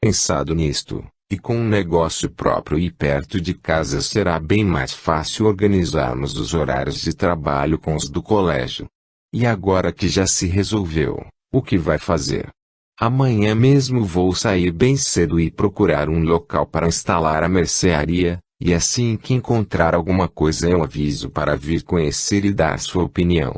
Pensado nisto, e com um negócio próprio e perto de casa será bem mais fácil organizarmos os horários de trabalho com os do colégio. E agora que já se resolveu, o que vai fazer? Amanhã mesmo vou sair bem cedo e procurar um local para instalar a mercearia, e assim que encontrar alguma coisa eu aviso para vir conhecer e dar sua opinião.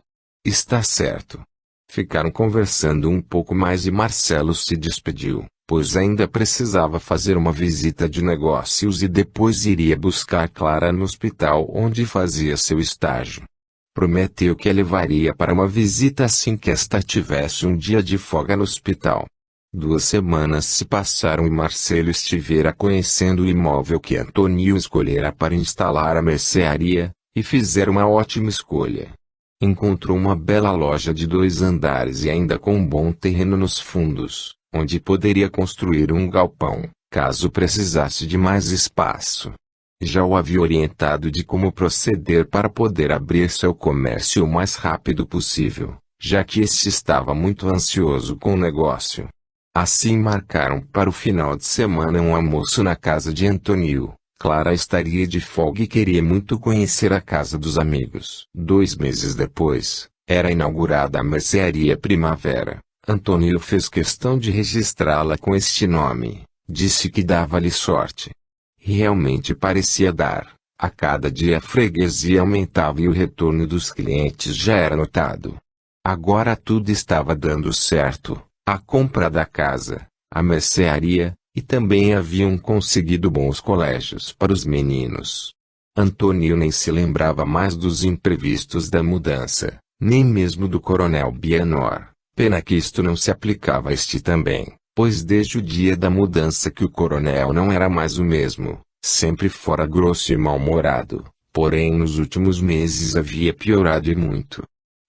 Está certo. Ficaram conversando um pouco mais e Marcelo se despediu, pois ainda precisava fazer uma visita de negócios e depois iria buscar Clara no hospital onde fazia seu estágio. Prometeu que a levaria para uma visita assim que esta tivesse um dia de folga no hospital. 2 semanas se passaram e Marcelo estivera conhecendo o imóvel que Antônio escolhera para instalar a mercearia, e fizera uma ótima escolha. Encontrou uma bela loja de 2 andares e ainda com um bom terreno nos fundos, onde poderia construir um galpão, caso precisasse de mais espaço. Já o havia orientado de como proceder para poder abrir seu comércio o mais rápido possível, já que este estava muito ansioso com o negócio. Assim marcaram para o final de semana um almoço na casa de Antônio. Clara estaria de folga e queria muito conhecer a casa dos amigos. 2 meses depois, era inaugurada a mercearia Primavera. Antônio fez questão de registrá-la com este nome. Disse que dava-lhe sorte. Realmente parecia dar. A cada dia a freguesia aumentava e o retorno dos clientes já era notado. Agora tudo estava dando certo. A compra da casa, a mercearia, e também haviam conseguido bons colégios para os meninos. Antônio nem se lembrava mais dos imprevistos da mudança, nem mesmo do coronel Bianor. Pena que isto não se aplicava a este também, pois desde o dia da mudança que o coronel não era mais o mesmo, sempre fora grosso e mal-humorado, porém nos últimos meses havia piorado e muito.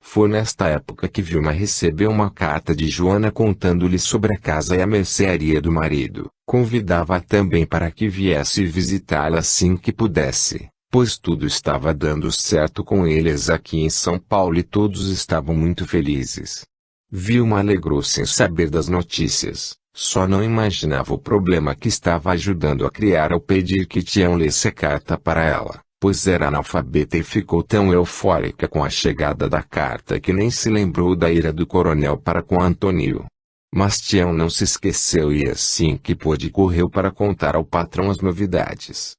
Foi nesta época que Vilma recebeu uma carta de Joana contando-lhe sobre a casa e a mercearia do marido. Convidava-a também para que viesse visitá-la assim que pudesse, pois tudo estava dando certo com eles aqui em São Paulo e todos estavam muito felizes. Vilma alegrou-se em saber das notícias, só não imaginava o problema que estava ajudando a criar ao pedir que Tião lesse a carta para ela, pois era analfabeta e ficou tão eufórica com a chegada da carta que nem se lembrou da ira do coronel para com Antônio. Mas Tião não se esqueceu e assim que pôde correu para contar ao patrão as novidades.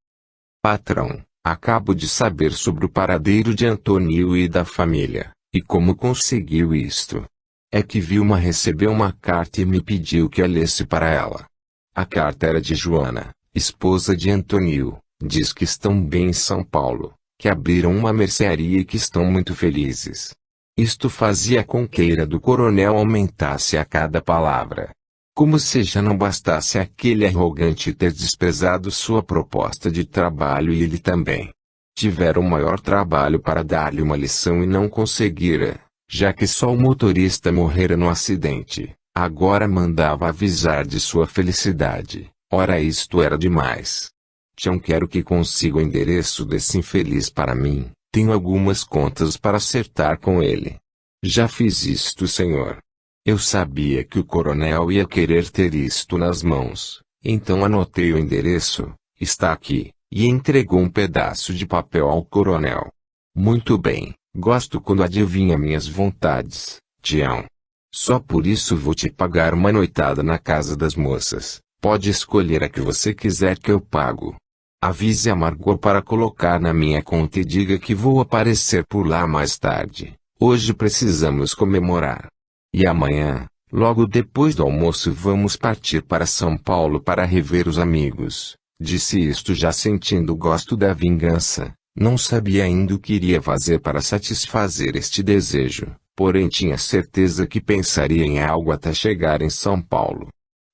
Patrão, acabo de saber sobre o paradeiro de Antônio e da família, e como conseguiu isto? É que Vilma recebeu uma carta e me pediu que a lesse para ela. A carta era de Joana, esposa de Antônio. Diz que estão bem em São Paulo, que abriram uma mercearia e que estão muito felizes. Isto fazia com que a ira do coronel aumentasse a cada palavra. Como se já não bastasse aquele arrogante ter desprezado sua proposta de trabalho e ele também. Tiveram maior trabalho para dar-lhe uma lição e não conseguira, já que só o motorista morrera no acidente. Agora mandava avisar de sua felicidade. Ora, isto era demais. Tião, quero que consiga o endereço desse infeliz para mim, tenho algumas contas para acertar com ele. Já fiz isto, senhor. Eu sabia que o coronel ia querer ter isto nas mãos, então anotei o endereço, está aqui, e entregou um pedaço de papel ao coronel. Muito bem, gosto quando adivinha minhas vontades, Tião. Só por isso vou te pagar uma noitada na casa das moças, pode escolher a que você quiser que eu pago. Avise a Margot para colocar na minha conta e diga que vou aparecer por lá mais tarde. Hoje precisamos comemorar. E amanhã, logo depois do almoço, vamos partir para São Paulo para rever os amigos. Disse isto já sentindo o gosto da vingança. Não sabia ainda o que iria fazer para satisfazer este desejo, porém tinha certeza que pensaria em algo até chegar em São Paulo.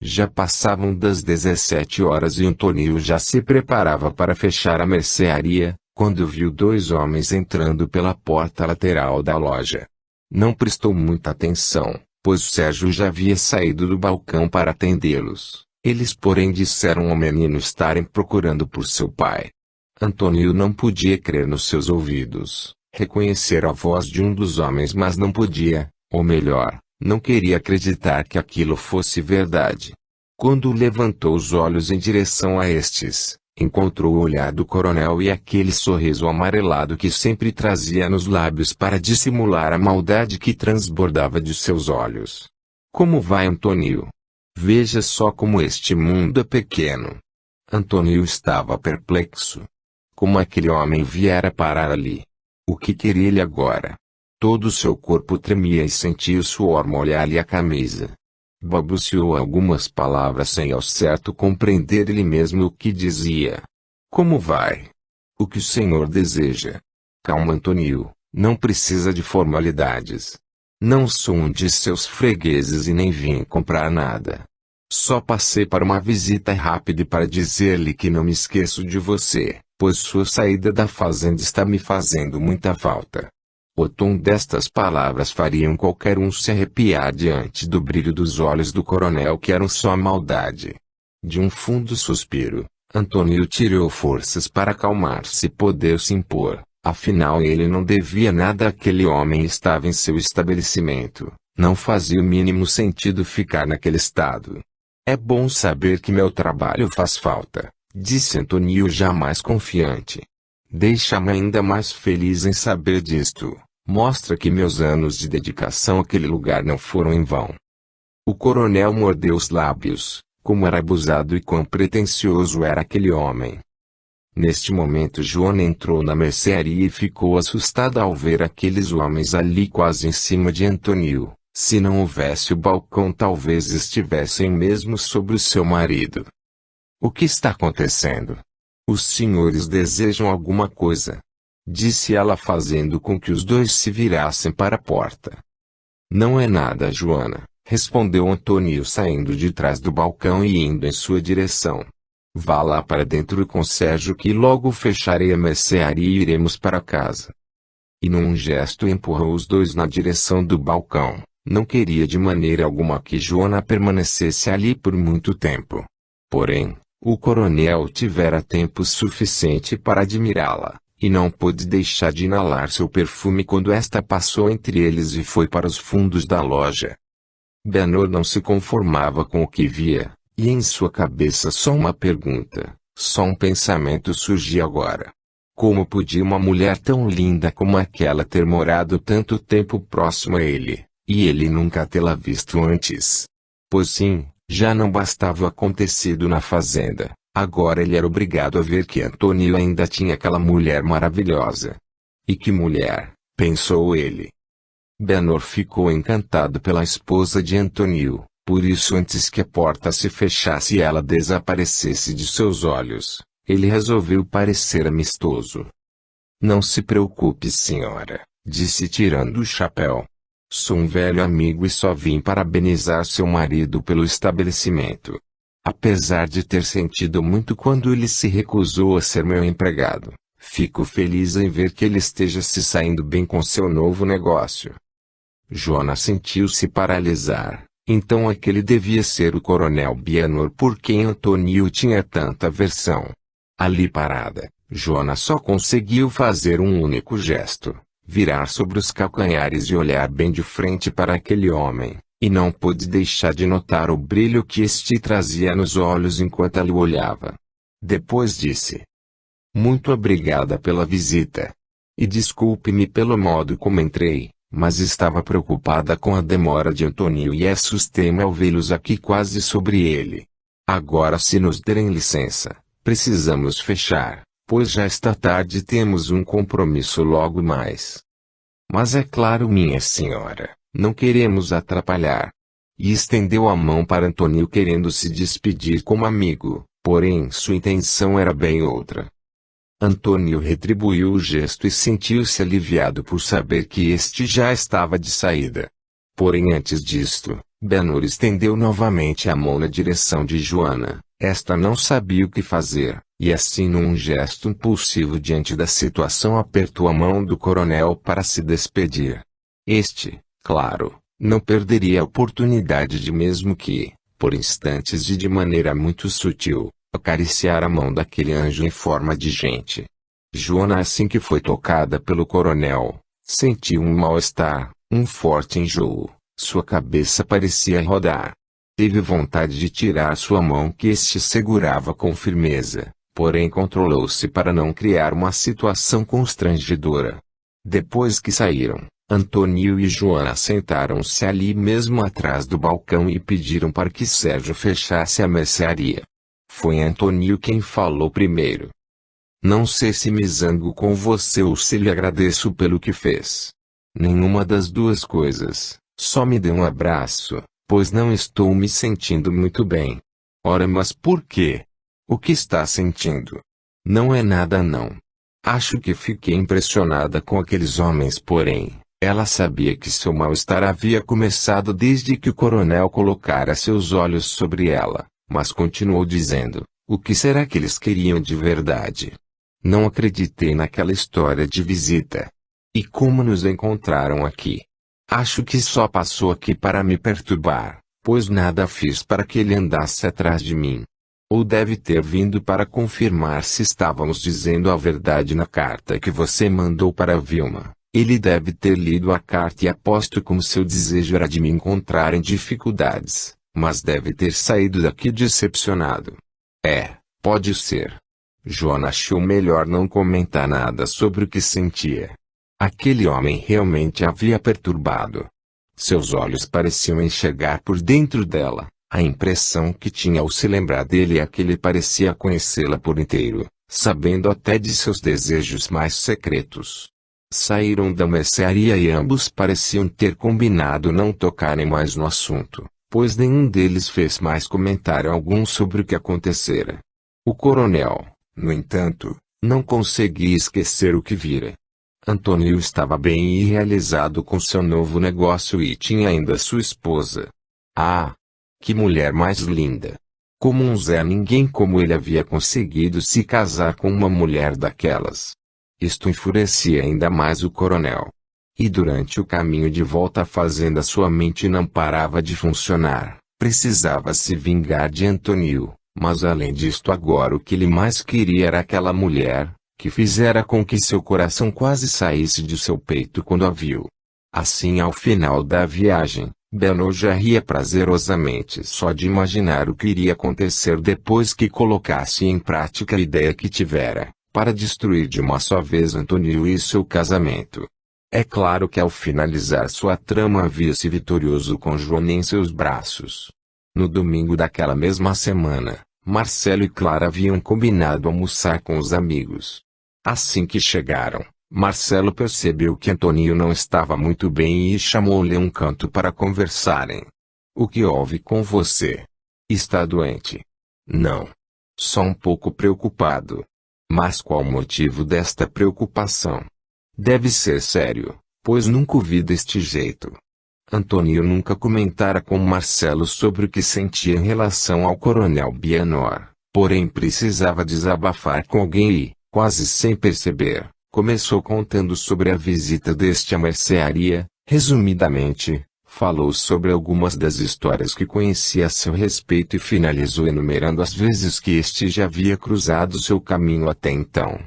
Já passavam das 17 horas e Antônio já se preparava para fechar a mercearia, quando viu 2 homens entrando pela porta lateral da loja. Não prestou muita atenção, pois Sérgio já havia saído do balcão para atendê-los. Eles porém disseram ao menino estarem procurando por seu pai. Antônio não podia crer nos seus ouvidos, reconhecer a voz de um dos homens, mas não podia, ou melhor, não queria acreditar que aquilo fosse verdade. Quando levantou os olhos em direção a estes, encontrou o olhar do coronel e aquele sorriso amarelado que sempre trazia nos lábios para dissimular a maldade que transbordava de seus olhos. Como vai, Antônio? Veja só como este mundo é pequeno. Antônio estava perplexo. Como aquele homem viera parar ali? O que queria ele agora? Todo o seu corpo tremia e sentia o suor molhar-lhe a camisa. Balbuciou algumas palavras sem ao certo compreender ele mesmo o que dizia. Como vai? O que o senhor deseja? Calma, Antônio, não precisa de formalidades. Não sou um de seus fregueses e nem vim comprar nada. Só passei para uma visita rápida e para dizer-lhe que não me esqueço de você, pois sua saída da fazenda está me fazendo muita falta. O tom destas palavras fariam qualquer um se arrepiar diante do brilho dos olhos do coronel, que eram só maldade. De um fundo suspiro, Antônio tirou forças para acalmar-se e poder se impor. Afinal, ele não devia nada àquele homem e estava em seu estabelecimento. Não fazia o mínimo sentido ficar naquele estado. É bom saber que meu trabalho faz falta, disse Antônio já mais confiante. Deixa-me ainda mais feliz em saber disto. Mostra que meus anos de dedicação àquele lugar não foram em vão. O coronel mordeu os lábios. Como era abusado e quão pretensioso era aquele homem. Neste momento Joana entrou na mercearia e ficou assustada ao ver aqueles homens ali quase em cima de Antônio. Se não houvesse o balcão, talvez estivessem mesmo sobre o seu marido. O que está acontecendo? Os senhores desejam alguma coisa? Disse ela, fazendo com que os dois se virassem para a porta. Não é nada, Joana, respondeu Antônio, saindo de trás do balcão e indo em sua direção. Vá lá para dentro com Sérgio, que logo fecharei a mercearia e iremos para casa. E num gesto empurrou os dois na direção do balcão. Não queria de maneira alguma que Joana permanecesse ali por muito tempo. Porém, o coronel tivera tempo suficiente para admirá-la, e não pôde deixar de inalar seu perfume quando esta passou entre eles e foi para os fundos da loja. Benor não se conformava com o que via, e em sua cabeça só uma pergunta, só um pensamento surgia agora. Como podia uma mulher tão linda como aquela ter morado tanto tempo próximo a ele, e ele nunca tê-la visto antes? Pois sim, já não bastava o acontecido na fazenda, agora ele era obrigado a ver que Antônio ainda tinha aquela mulher maravilhosa. E que mulher, pensou ele. Benor ficou encantado pela esposa de Antônio, por isso antes que a porta se fechasse e ela desaparecesse de seus olhos, ele resolveu parecer amistoso. Não se preocupe, senhora, disse tirando o chapéu. Sou um velho amigo e só vim parabenizar seu marido pelo estabelecimento. Apesar de ter sentido muito quando ele se recusou a ser meu empregado, fico feliz em ver que ele esteja se saindo bem com seu novo negócio. Joana sentiu-se paralisar. Então aquele devia ser o coronel Benor por quem Antônio tinha tanta aversão. Ali parada, Joana só conseguiu fazer um único gesto. Virar sobre os calcanhares e olhar bem de frente para aquele homem, e não pôde deixar de notar o brilho que este trazia nos olhos enquanto ela o olhava. Depois disse: muito obrigada pela visita. E desculpe-me pelo modo como entrei, mas estava preocupada com a demora de Antônio e assustei-me ao vê-los aqui quase sobre ele. Agora, se nos derem licença, precisamos fechar, pois já está tarde e temos um compromisso logo mais. Mas é claro, minha senhora, não queremos atrapalhar. E estendeu a mão para Antônio, querendo se despedir como amigo, porém sua intenção era bem outra. Antônio retribuiu o gesto e sentiu-se aliviado por saber que este já estava de saída. Porém, antes disto, Benor estendeu novamente a mão na direção de Joana. Esta não sabia o que fazer, e assim num gesto impulsivo diante da situação apertou a mão do coronel para se despedir. Este, claro, não perderia a oportunidade de, mesmo que, por instantes e de maneira muito sutil, acariciar a mão daquele anjo em forma de gente. Joana, assim que foi tocada pelo coronel, sentiu um mal-estar, um forte enjoo, sua cabeça parecia rodar. Teve vontade de tirar sua mão que este segurava com firmeza, porém controlou-se para não criar uma situação constrangedora. Depois que saíram, Antônio e Joana sentaram-se ali mesmo atrás do balcão e pediram para que Sérgio fechasse a mercearia. Foi Antônio quem falou primeiro. Não sei se me zango com você ou se lhe agradeço pelo que fez. Nenhuma das duas coisas, só me dê um abraço, pois não estou me sentindo muito bem. Ora, mas por quê? O que está sentindo? Não é nada não. Acho que fiquei impressionada com aqueles homens, porém, ela sabia que seu mal-estar havia começado desde que o coronel colocara seus olhos sobre ela, mas continuou dizendo, o que será que eles queriam de verdade? Não acreditei naquela história de visita. E como nos encontraram aqui? Acho que só passou aqui para me perturbar, pois nada fiz para que ele andasse atrás de mim. Ou deve ter vindo para confirmar se estávamos dizendo a verdade na carta que você mandou para Vilma. Ele deve ter lido a carta e aposto como seu desejo era de me encontrar em dificuldades, mas deve ter saído daqui decepcionado. Pode ser. Joana achou melhor não comentar nada sobre o que sentia. Aquele homem realmente a havia perturbado. Seus olhos pareciam enxergar por dentro dela. A impressão que tinha ao se lembrar dele é que ele parecia conhecê-la por inteiro, sabendo até de seus desejos mais secretos. Saíram da mercearia e ambos pareciam ter combinado não tocarem mais no assunto, pois nenhum deles fez mais comentário algum sobre o que acontecera. O coronel, no entanto, não conseguia esquecer o que vira. Antônio estava bem e realizado com seu novo negócio e tinha ainda sua esposa. Que mulher mais linda! Como um Zé Ninguém como ele havia conseguido se casar com uma mulher daquelas. Isto enfurecia ainda mais o coronel. E durante o caminho de volta à fazenda sua mente não parava de funcionar. Precisava se vingar de Antônio, mas além disto agora o que ele mais queria era aquela mulher, que fizera com que seu coração quase saísse de seu peito quando a viu. Assim ao final da viagem, Benno já ria prazerosamente só de imaginar o que iria acontecer depois que colocasse em prática a ideia que tivera, para destruir de uma só vez Antônio e seu casamento. É claro que ao finalizar sua trama via-se vitorioso com Joana em seus braços. No domingo daquela mesma semana, Marcelo e Clara haviam combinado almoçar com os amigos. Assim que chegaram, Marcelo percebeu que Antônio não estava muito bem e chamou-lhe a um canto para conversarem. O que houve com você? Está doente? Não. Só um pouco preocupado. Mas qual o motivo desta preocupação? Deve ser sério, pois nunca o vi deste jeito. Antônio nunca comentara com Marcelo sobre o que sentia em relação ao coronel Bianor, porém precisava desabafar com alguém e, quase sem perceber, começou contando sobre a visita deste à mercearia. Resumidamente, falou sobre algumas das histórias que conhecia a seu respeito e finalizou enumerando as vezes que este já havia cruzado seu caminho até então.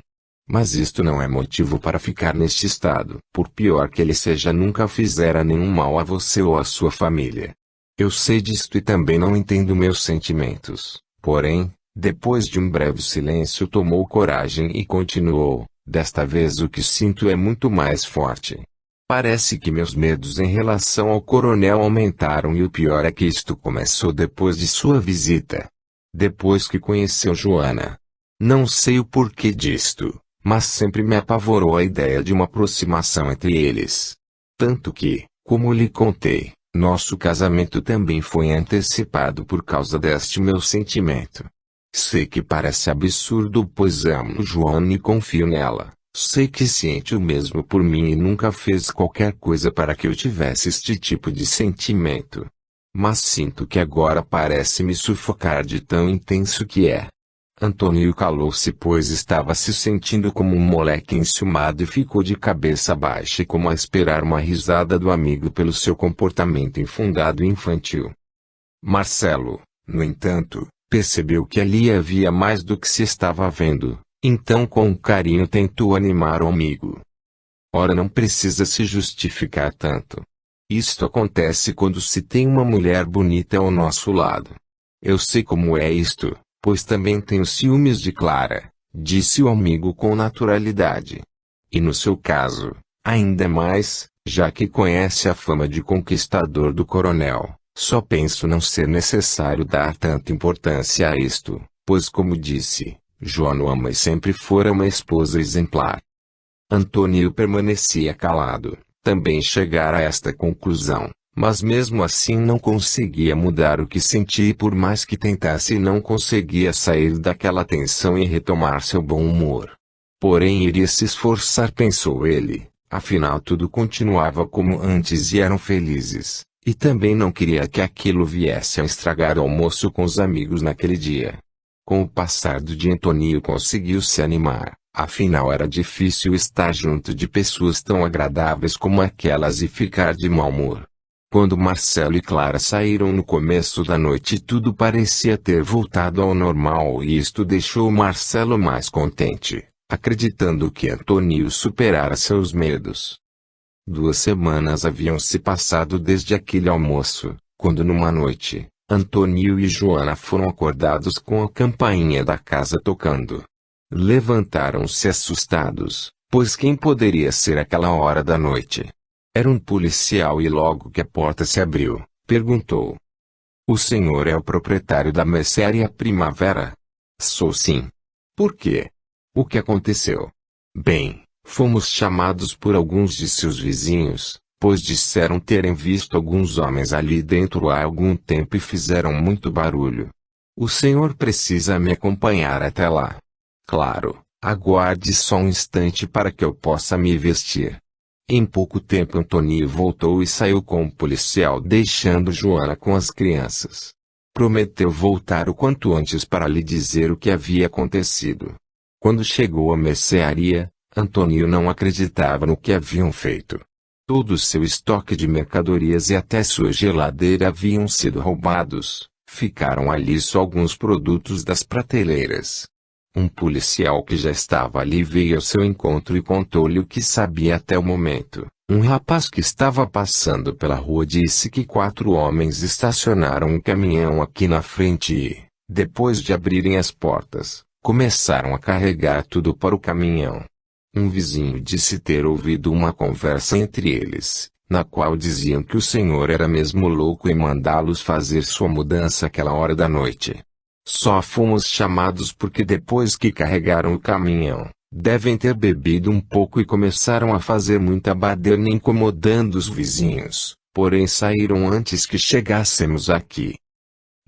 Mas isto não é motivo para ficar neste estado. Por pior que ele seja, nunca fizera nenhum mal a você ou à sua família. Eu sei disto e também não entendo meus sentimentos. Porém, depois de um breve silêncio tomou coragem e continuou. Desta vez o que sinto é muito mais forte. Parece que meus medos em relação ao coronel aumentaram e o pior é que isto começou depois de sua visita. Depois que conheceu Joana. Não sei o porquê disto, mas sempre me apavorou a ideia de uma aproximação entre eles. Tanto que, como lhe contei, nosso casamento também foi antecipado por causa deste meu sentimento. Sei que parece absurdo, pois amo Joana e confio nela. Sei que sente o mesmo por mim e nunca fez qualquer coisa para que eu tivesse este tipo de sentimento. Mas sinto que agora parece me sufocar de tão intenso que é. Antônio calou-se, pois estava se sentindo como um moleque enciumado e ficou de cabeça baixa como a esperar uma risada do amigo pelo seu comportamento infundado e infantil. Marcelo, no entanto, percebeu que ali havia mais do que se estava vendo, então com carinho tentou animar o amigo. Ora, não precisa se justificar tanto. Isto acontece quando se tem uma mulher bonita ao nosso lado. Eu sei como é isto, pois também tenho ciúmes de Clara, disse o amigo com naturalidade. E no seu caso, ainda mais, já que conhece a fama de conquistador do coronel, só penso não ser necessário dar tanta importância a isto, pois como disse, Joana o ama e sempre fora uma esposa exemplar. Antônio permanecia calado, também chegara a esta conclusão, mas mesmo assim não conseguia mudar o que sentia e por mais que tentasse não conseguia sair daquela tensão e retomar seu bom humor. Porém iria se esforçar, pensou ele, afinal tudo continuava como antes e eram felizes, e também não queria que aquilo viesse a estragar o almoço com os amigos naquele dia. Com o passar do dia Antônio conseguiu se animar, afinal era difícil estar junto de pessoas tão agradáveis como aquelas e ficar de mau humor. Quando Marcelo e Clara saíram no começo da noite tudo parecia ter voltado ao normal e isto deixou Marcelo mais contente, acreditando que Antônio superara seus medos. 2 semanas haviam se passado desde aquele almoço, quando numa noite, Antônio e Joana foram acordados com a campainha da casa tocando. Levantaram-se assustados, pois quem poderia ser aquela hora da noite? Era um policial e logo que a porta se abriu, perguntou: "O senhor é o proprietário da mercearia Primavera?" "Sou sim." "Por quê? O que aconteceu?" "Bem, fomos chamados por alguns de seus vizinhos, pois disseram terem visto alguns homens ali dentro há algum tempo e fizeram muito barulho. O senhor precisa me acompanhar até lá." "Claro, aguarde só um instante para que eu possa me vestir." Em pouco tempo Antônio voltou e saiu com o policial deixando Joana com as crianças. Prometeu voltar o quanto antes para lhe dizer o que havia acontecido. Quando chegou à mercearia, Antônio não acreditava no que haviam feito. Todo o seu estoque de mercadorias e até sua geladeira haviam sido roubados, ficaram ali só alguns produtos das prateleiras. Um policial que já estava ali veio ao seu encontro e contou-lhe o que sabia até o momento. Um rapaz que estava passando pela rua disse que 4 homens estacionaram um caminhão aqui na frente e, depois de abrirem as portas, começaram a carregar tudo para o caminhão. Um vizinho disse ter ouvido uma conversa entre eles, na qual diziam que o senhor era mesmo louco em mandá-los fazer sua mudança àquela hora da noite. Só fomos chamados porque depois que carregaram o caminhão, devem ter bebido um pouco e começaram a fazer muita baderna incomodando os vizinhos, porém saíram antes que chegássemos aqui.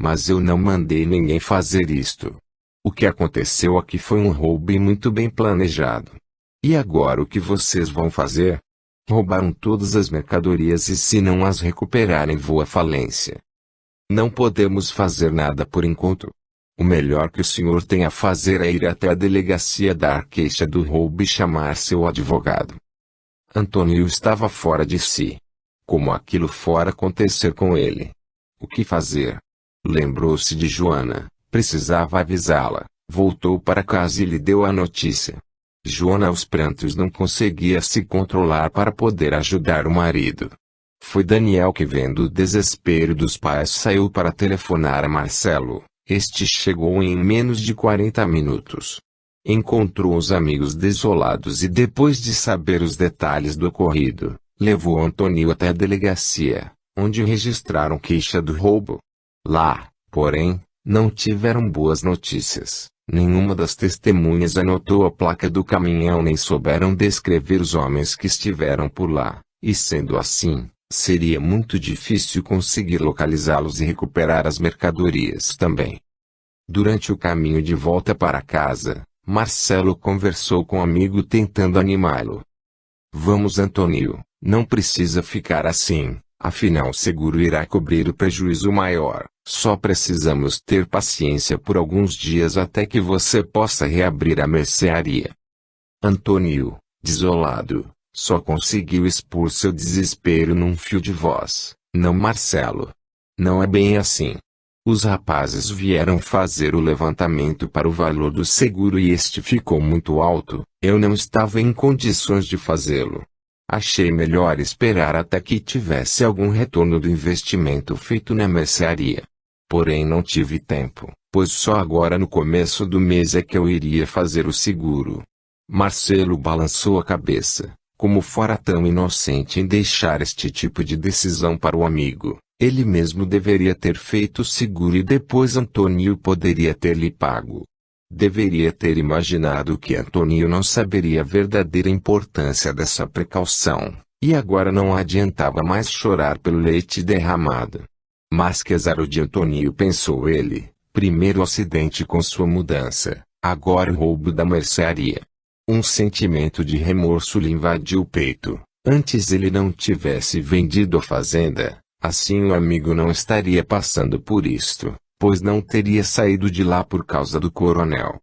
Mas eu não mandei ninguém fazer isto. O que aconteceu aqui foi um roubo e muito bem planejado. E agora o que vocês vão fazer? Roubaram todas as mercadorias e se não as recuperarem vou à falência. Não podemos fazer nada por enquanto. O melhor que o senhor tem a fazer é ir até a delegacia dar queixa do roubo e chamar seu advogado. Antônio estava fora de si. Como aquilo fora acontecer com ele? O que fazer? Lembrou-se de Joana, precisava avisá-la, voltou para casa e lhe deu a notícia. Joana aos prantos não conseguia se controlar para poder ajudar o marido. Foi Daniel que, vendo o desespero dos pais, saiu para telefonar a Marcelo. Este chegou em menos de 40 minutos. Encontrou os amigos desolados e depois de saber os detalhes do ocorrido, levou Antônio até a delegacia, onde registraram queixa do roubo. Lá, porém, não tiveram boas notícias. Nenhuma das testemunhas anotou a placa do caminhão nem souberam descrever os homens que estiveram por lá, e sendo assim, seria muito difícil conseguir localizá-los e recuperar as mercadorias também. Durante o caminho de volta para casa, Marcelo conversou com o amigo tentando animá-lo. "Vamos, Antônio, não precisa ficar assim, afinal o seguro irá cobrir o prejuízo maior, só precisamos ter paciência por alguns dias até que você possa reabrir a mercearia." Antônio, desolado, só conseguiu expor seu desespero num fio de voz. "Não, Marcelo. Não é bem assim. Os rapazes vieram fazer o levantamento para o valor do seguro e este ficou muito alto, eu não estava em condições de fazê-lo. Achei melhor esperar até que tivesse algum retorno do investimento feito na mercearia. Porém não tive tempo, pois só agora no começo do mês é que eu iria fazer o seguro. Marcelo balançou a cabeça, como fora tão inocente em deixar este tipo de decisão para o amigo. Ele mesmo deveria ter feito o seguro e depois Antônio poderia ter lhe pago. Deveria ter imaginado que Antônio não saberia a verdadeira importância dessa precaução, e agora não adiantava mais chorar pelo leite derramado. Mas que azar o de Antônio, pensou ele, primeiro o acidente com sua mudança, agora o roubo da mercearia. Um sentimento de remorso lhe invadiu o peito. Antes ele não tivesse vendido a fazenda, assim o amigo não estaria passando por isto, pois não teria saído de lá por causa do coronel.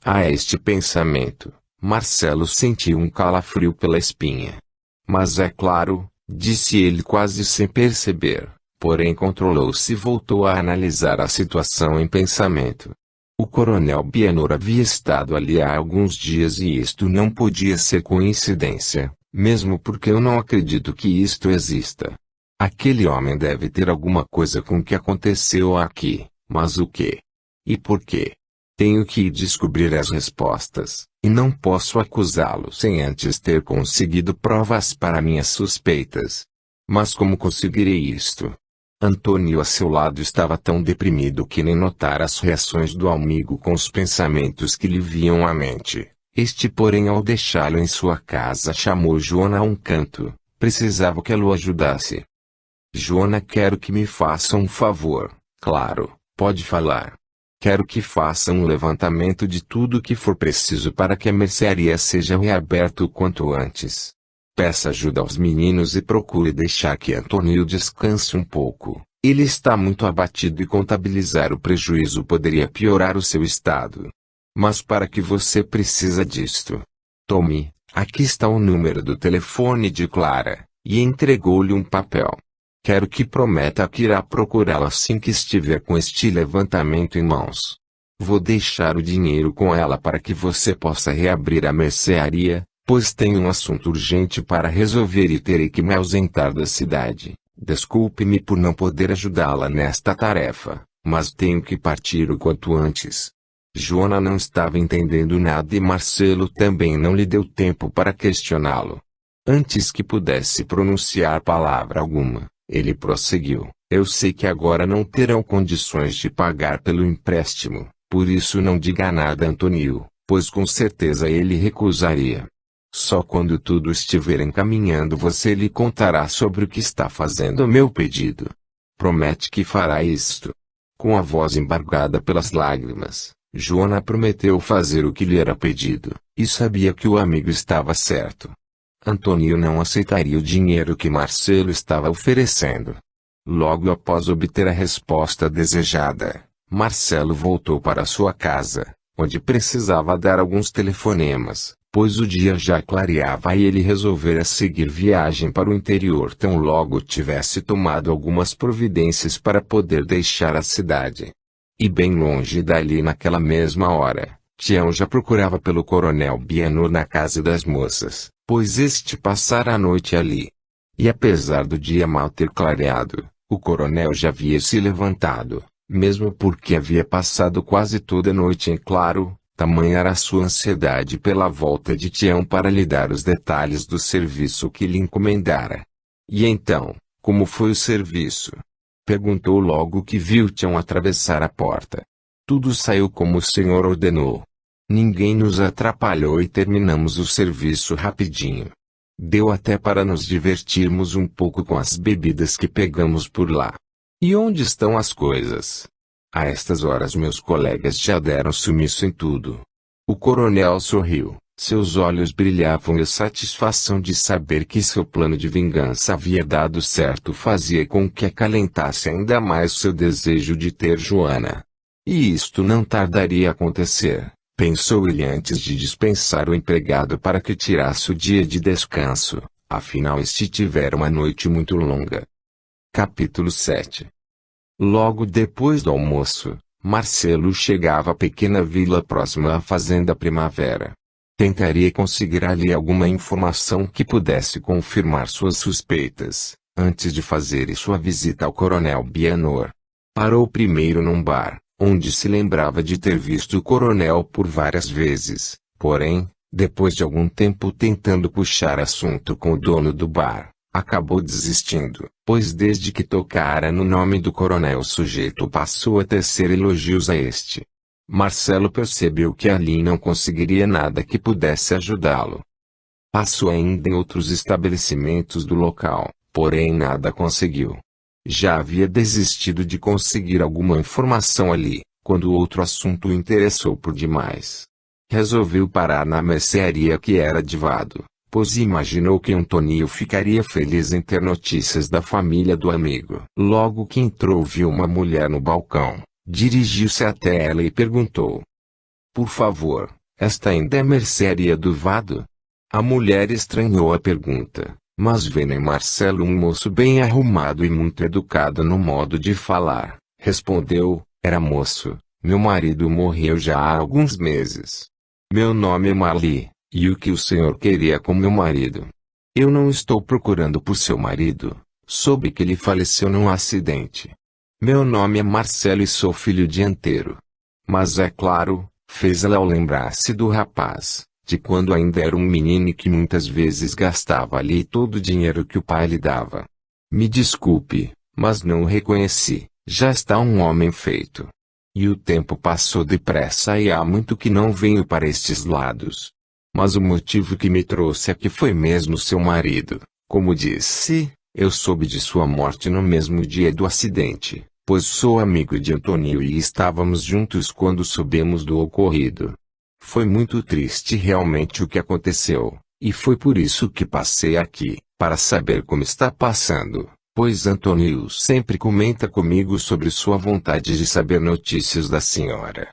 A este pensamento, Marcelo sentiu um calafrio pela espinha. Mas é claro, disse ele quase sem perceber, porém controlou-se e voltou a analisar a situação em pensamento. O coronel Bienor havia estado ali há alguns dias e isto não podia ser coincidência, mesmo porque eu não acredito que isto exista. Aquele homem deve ter alguma coisa com o que aconteceu aqui, mas o que? E por quê? Tenho que descobrir as respostas, e não posso acusá-lo sem antes ter conseguido provas para minhas suspeitas. Mas como conseguirei isto? Antônio a seu lado estava tão deprimido que nem notara as reações do amigo com os pensamentos que lhe vinham à mente. Este porém ao deixá-lo em sua casa chamou Joana a um canto, precisava que ela o ajudasse. Joana, quero que me faça um favor. Claro, pode falar. Quero que faça um levantamento de tudo o que for preciso para que a mercearia seja reaberta o quanto antes. Peça ajuda aos meninos e procure deixar que Antônio descanse um pouco. Ele está muito abatido e contabilizar o prejuízo poderia piorar o seu estado. Mas para que você precisa disto? Tome, aqui está o número do telefone de Clara, e entregou-lhe um papel. Quero que prometa que irá procurá-la assim que estiver com este levantamento em mãos. Vou deixar o dinheiro com ela para que você possa reabrir a mercearia, pois tenho um assunto urgente para resolver e terei que me ausentar da cidade. Desculpe-me por não poder ajudá-la nesta tarefa, mas tenho que partir o quanto antes. Joana não estava entendendo nada e Marcelo também não lhe deu tempo para questioná-lo. Antes que pudesse pronunciar palavra alguma, ele prosseguiu. Eu sei que agora não terão condições de pagar pelo empréstimo, por isso não diga nada a Antônio, pois com certeza ele recusaria. Só quando tudo estiver encaminhando você lhe contará sobre o que está fazendo o meu pedido. Promete que fará isto. Com a voz embargada pelas lágrimas, Joana prometeu fazer o que lhe era pedido, e sabia que o amigo estava certo. Antônio não aceitaria o dinheiro que Marcelo estava oferecendo. Logo após obter a resposta desejada, Marcelo voltou para sua casa, onde precisava dar alguns telefonemas, pois o dia já clareava e ele resolvera seguir viagem para o interior tão logo tivesse tomado algumas providências para poder deixar a cidade. E bem longe dali naquela mesma hora, Tião já procurava pelo coronel Bienor na casa das moças, pois este passara a noite ali. E apesar do dia mal ter clareado, o coronel já havia se levantado, mesmo porque havia passado quase toda a noite em claro, tamanha era a sua ansiedade pela volta de Tião para lhe dar os detalhes do serviço que lhe encomendara. E então, como foi o serviço? Perguntou logo que viu Tião atravessar a porta. Tudo saiu como o senhor ordenou. Ninguém nos atrapalhou e terminamos o serviço rapidinho. Deu até para nos divertirmos um pouco com as bebidas que pegamos por lá. E onde estão as coisas? A estas horas meus colegas já deram sumiço em tudo. O coronel sorriu, seus olhos brilhavam e a satisfação de saber que seu plano de vingança havia dado certo fazia com que acalentasse ainda mais seu desejo de ter Joana. E isto não tardaria a acontecer, pensou ele antes de dispensar o empregado para que tirasse o dia de descanso, afinal este tivera uma noite muito longa. Capítulo 7. Logo depois do almoço, Marcelo chegava à pequena vila próxima à Fazenda Primavera. Tentaria conseguir ali alguma informação que pudesse confirmar suas suspeitas, antes de fazer sua visita ao Coronel Bianor. Parou primeiro num bar, onde se lembrava de ter visto o coronel por várias vezes, porém, depois de algum tempo tentando puxar assunto com o dono do bar, acabou desistindo, pois desde que tocara no nome do coronel o sujeito passou a tecer elogios a este. Marcelo percebeu que ali não conseguiria nada que pudesse ajudá-lo. Passou ainda em outros estabelecimentos do local, porém nada conseguiu. Já havia desistido de conseguir alguma informação ali, quando outro assunto o interessou por demais. Resolveu parar na mercearia que era de Vado, pois imaginou que Antônio ficaria feliz em ter notícias da família do amigo. Logo que entrou viu uma mulher no balcão, dirigiu-se até ela e perguntou: "Por favor, esta ainda é a mercearia do Vado?" A mulher estranhou a pergunta, mas vendo em Marcelo um moço bem arrumado e muito educado no modo de falar, respondeu: "Era moço, meu marido morreu já há alguns meses. Meu nome é Marli, e o que o senhor queria com meu marido?" "Eu não estou procurando por seu marido, soube que ele faleceu num acidente. Meu nome é Marcelo e sou filho de Antero." "Mas é claro", fez ela ao lembrar-se do rapaz, de quando ainda era um menino e que muitas vezes gastava ali todo o dinheiro que o pai lhe dava. "Me desculpe, mas não o reconheci, já está um homem feito. E o tempo passou depressa e há muito que não venho para estes lados. Mas o motivo que me trouxe aqui foi mesmo seu marido. Como disse, eu soube de sua morte no mesmo dia do acidente, pois sou amigo de Antônio e estávamos juntos quando soubemos do ocorrido. Foi muito triste realmente o que aconteceu, e foi por isso que passei aqui, para saber como está passando, pois Antônio sempre comenta comigo sobre sua vontade de saber notícias da senhora."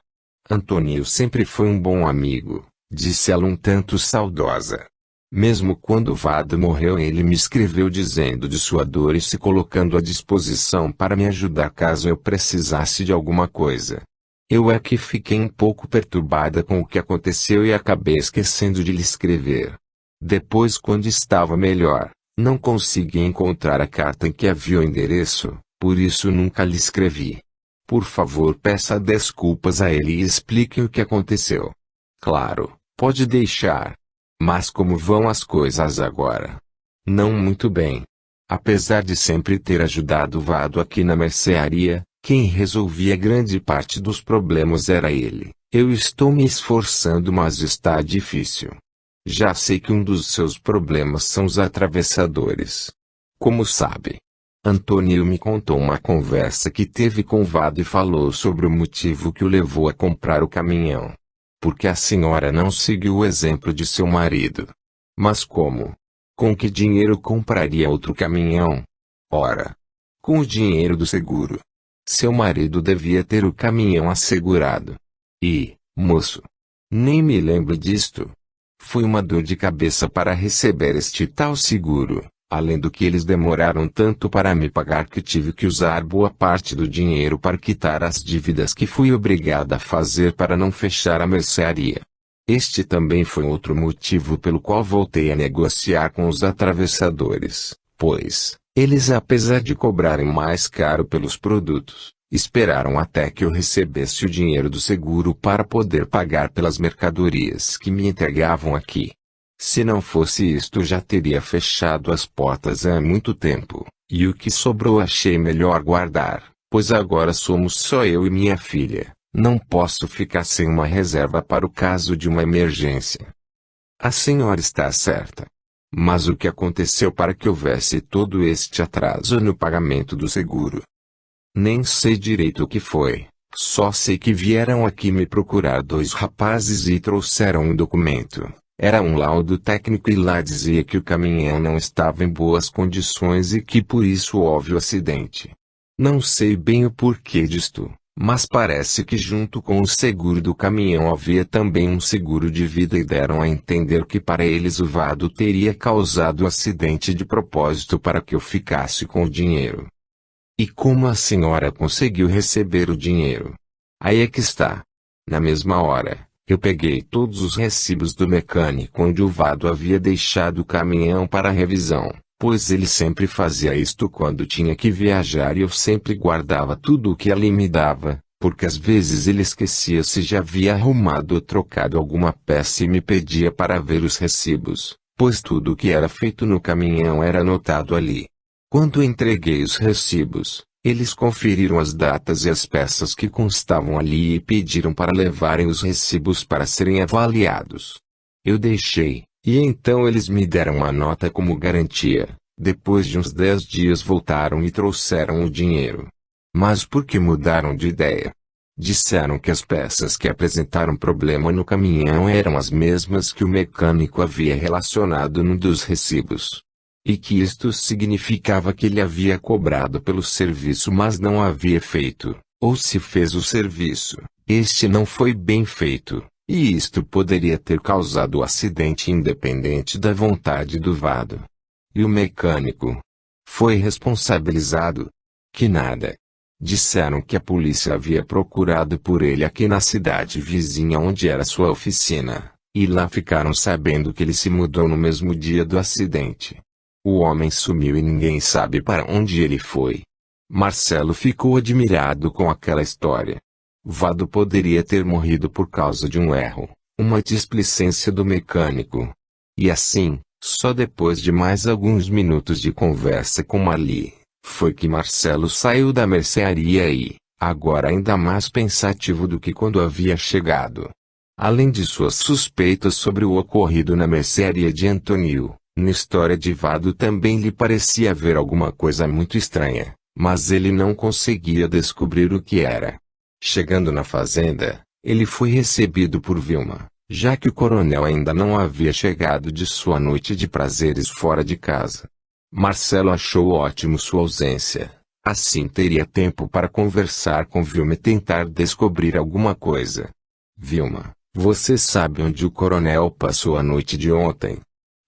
"Antônio sempre foi um bom amigo", disse ela um tanto saudosa. "Mesmo quando o Vado morreu ele me escreveu dizendo de sua dor e se colocando à disposição para me ajudar caso eu precisasse de alguma coisa. Eu é que fiquei um pouco perturbada com o que aconteceu e acabei esquecendo de lhe escrever. Depois, quando estava melhor, não consegui encontrar a carta em que havia o endereço, por isso nunca lhe escrevi. Por favor, peça desculpas a ele e explique o que aconteceu." "Claro, pode deixar. Mas como vão as coisas agora?" "Não muito bem. Apesar de sempre ter ajudado o Vado aqui na mercearia, quem resolvia grande parte dos problemas era ele. Eu estou me esforçando, mas está difícil. Já sei que um dos seus problemas são os atravessadores. Como sabe?" Antônio me contou uma conversa que teve com o Vado e falou sobre o motivo que o levou a comprar o caminhão. "Porque a senhora não seguiu o exemplo de seu marido." "Mas como? Com que dinheiro compraria outro caminhão?" "Ora, com o dinheiro do seguro. Seu marido devia ter o caminhão assegurado." "E, moço, nem me lembro disto. Foi uma dor de cabeça para receber este tal seguro, além do que eles demoraram tanto para me pagar que tive que usar boa parte do dinheiro para quitar as dívidas que fui obrigada a fazer para não fechar a mercearia. Este também foi outro motivo pelo qual voltei a negociar com os atravessadores, pois, eles apesar de cobrarem mais caro pelos produtos, esperaram até que eu recebesse o dinheiro do seguro para poder pagar pelas mercadorias que me entregavam aqui. Se não fosse isto já teria fechado as portas há muito tempo, e o que sobrou achei melhor guardar, pois agora somos só eu e minha filha, não posso ficar sem uma reserva para o caso de uma emergência." "A senhora está certa. Mas o que aconteceu para que houvesse todo este atraso no pagamento do seguro?" "Nem sei direito o que foi, só sei que vieram aqui me procurar dois rapazes e trouxeram um documento. Era um laudo técnico e lá dizia que o caminhão não estava em boas condições e que por isso houve o acidente. Não sei bem o porquê disto, mas parece que junto com o seguro do caminhão havia também um seguro de vida e deram a entender que para eles o Vado teria causado o acidente de propósito para que eu ficasse com o dinheiro." "E como a senhora conseguiu receber o dinheiro?" "Aí é que está. Na mesma hora, Eu peguei todos os recibos do mecânico onde o Vado havia deixado o caminhão para revisão, pois ele sempre fazia isto quando tinha que viajar e eu sempre guardava tudo o que ali me dava, porque às vezes ele esquecia se já havia arrumado ou trocado alguma peça e me pedia para ver os recibos, pois tudo o que era feito no caminhão era anotado ali. Quando entreguei os recibos, eles conferiram as datas e as peças que constavam ali e pediram para levarem os recibos para serem avaliados. Eu deixei, e então eles me deram uma nota como garantia. Depois de uns 10 dias voltaram e trouxeram o dinheiro. Mas por que mudaram de ideia? Disseram que as peças que apresentaram problema no caminhão eram as mesmas que o mecânico havia relacionado num dos recibos. E que isto significava que ele havia cobrado pelo serviço mas não havia feito, ou se fez o serviço, este não foi bem feito, e isto poderia ter causado o acidente independente da vontade do Vado. E o mecânico foi responsabilizado? Que nada. Disseram que a polícia havia procurado por ele aqui na cidade vizinha onde era sua oficina, e lá ficaram sabendo que ele se mudou no mesmo dia do acidente. O homem sumiu e ninguém sabe para onde ele foi. Marcelo ficou admirado com aquela história. Vado poderia ter morrido por causa de um erro, uma displicência do mecânico. E assim, só depois de mais alguns minutos de conversa com Marli, foi que Marcelo saiu da mercearia e, agora ainda mais pensativo do que quando havia chegado. Além de suas suspeitas sobre o ocorrido na mercearia de Antônio, na história de Vado também lhe parecia haver alguma coisa muito estranha, mas ele não conseguia descobrir o que era. Chegando na fazenda, ele foi recebido por Vilma, já que o coronel ainda não havia chegado de sua noite de prazeres fora de casa. Marcelo achou ótimo sua ausência, assim teria tempo para conversar com Vilma e tentar descobrir alguma coisa. Vilma, você sabe onde o coronel passou a noite de ontem?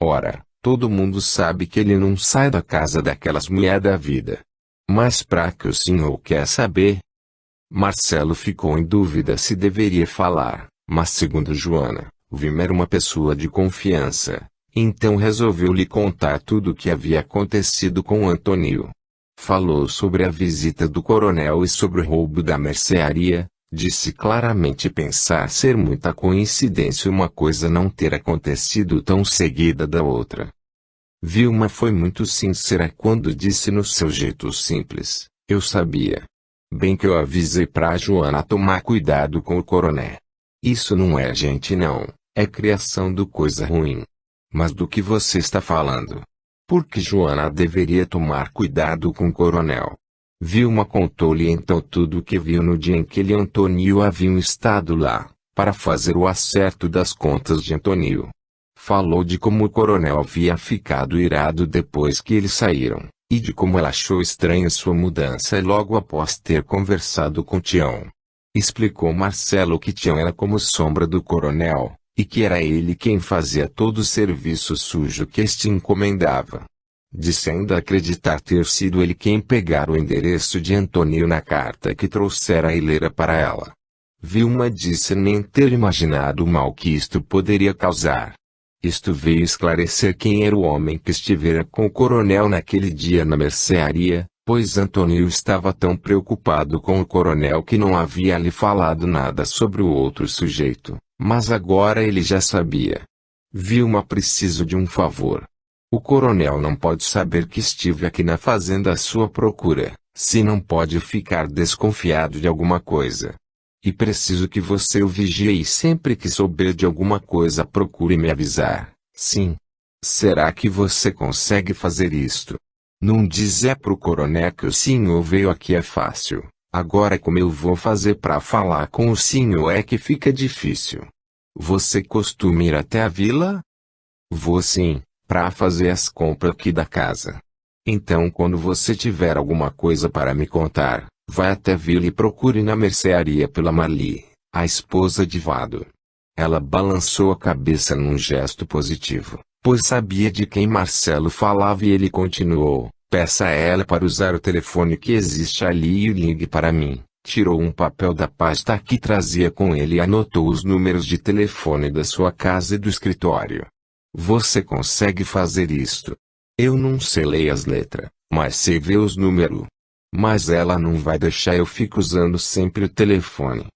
Ora, todo mundo sabe que ele não sai da casa daquelas mulheres da vida. Mas pra que o senhor quer saber? Marcelo ficou em dúvida se deveria falar, mas segundo Joana, Vilma era uma pessoa de confiança, então resolveu lhe contar tudo o que havia acontecido com Antônio. Falou sobre a visita do coronel e sobre o roubo da mercearia, disse claramente pensar ser muita coincidência uma coisa não ter acontecido tão seguida da outra. Vilma foi muito sincera quando disse no seu jeito simples, eu sabia. Bem que eu avisei pra Joana tomar cuidado com o coronel. Isso não é gente não, é criação do coisa ruim. Mas do que você está falando? Por que Joana deveria tomar cuidado com o coronel? Vilma contou-lhe então tudo o que viu no dia em que ele e Antônio haviam estado lá, para fazer o acerto das contas de Antônio. Falou de como o coronel havia ficado irado depois que eles saíram, e de como ela achou estranha sua mudança logo após ter conversado com Tião. Explicou Marcelo que Tião era como sombra do coronel, e que era ele quem fazia todo o serviço sujo que este encomendava. Disse ainda acreditar ter sido ele quem pegara o endereço de Antônio na carta que trouxera a Hileira para ela. Vilma disse nem ter imaginado o mal que isto poderia causar. Isto veio esclarecer quem era o homem que estivera com o coronel naquele dia na mercearia, pois Antônio estava tão preocupado com o coronel que não havia lhe falado nada sobre o outro sujeito, mas agora ele já sabia. Vilma, preciso de um favor. O coronel não pode saber que estive aqui na fazenda à sua procura, se não pode ficar desconfiado de alguma coisa. E preciso que você o vigie e sempre que souber de alguma coisa procure me avisar. Sim. Será que você consegue fazer isto? Não dizer pro coronel que o senhor veio aqui é fácil. Agora como eu vou fazer para falar com o senhor é que fica difícil. Você costuma ir até a vila? Vou sim, para fazer as compras aqui da casa. Então quando você tiver alguma coisa para me contar, vai até a vila e procure na mercearia pela Marli, a esposa de Vado. Ela balançou a cabeça num gesto positivo, pois sabia de quem Marcelo falava e ele continuou, peça a ela para usar o telefone que existe ali e ligue para mim, tirou um papel da pasta que trazia com ele e anotou os números de telefone da sua casa e do escritório. Você consegue fazer isto? Eu não sei ler as letras, mas sei ver os números. Mas ela não vai deixar eu ficar usando sempre o telefone.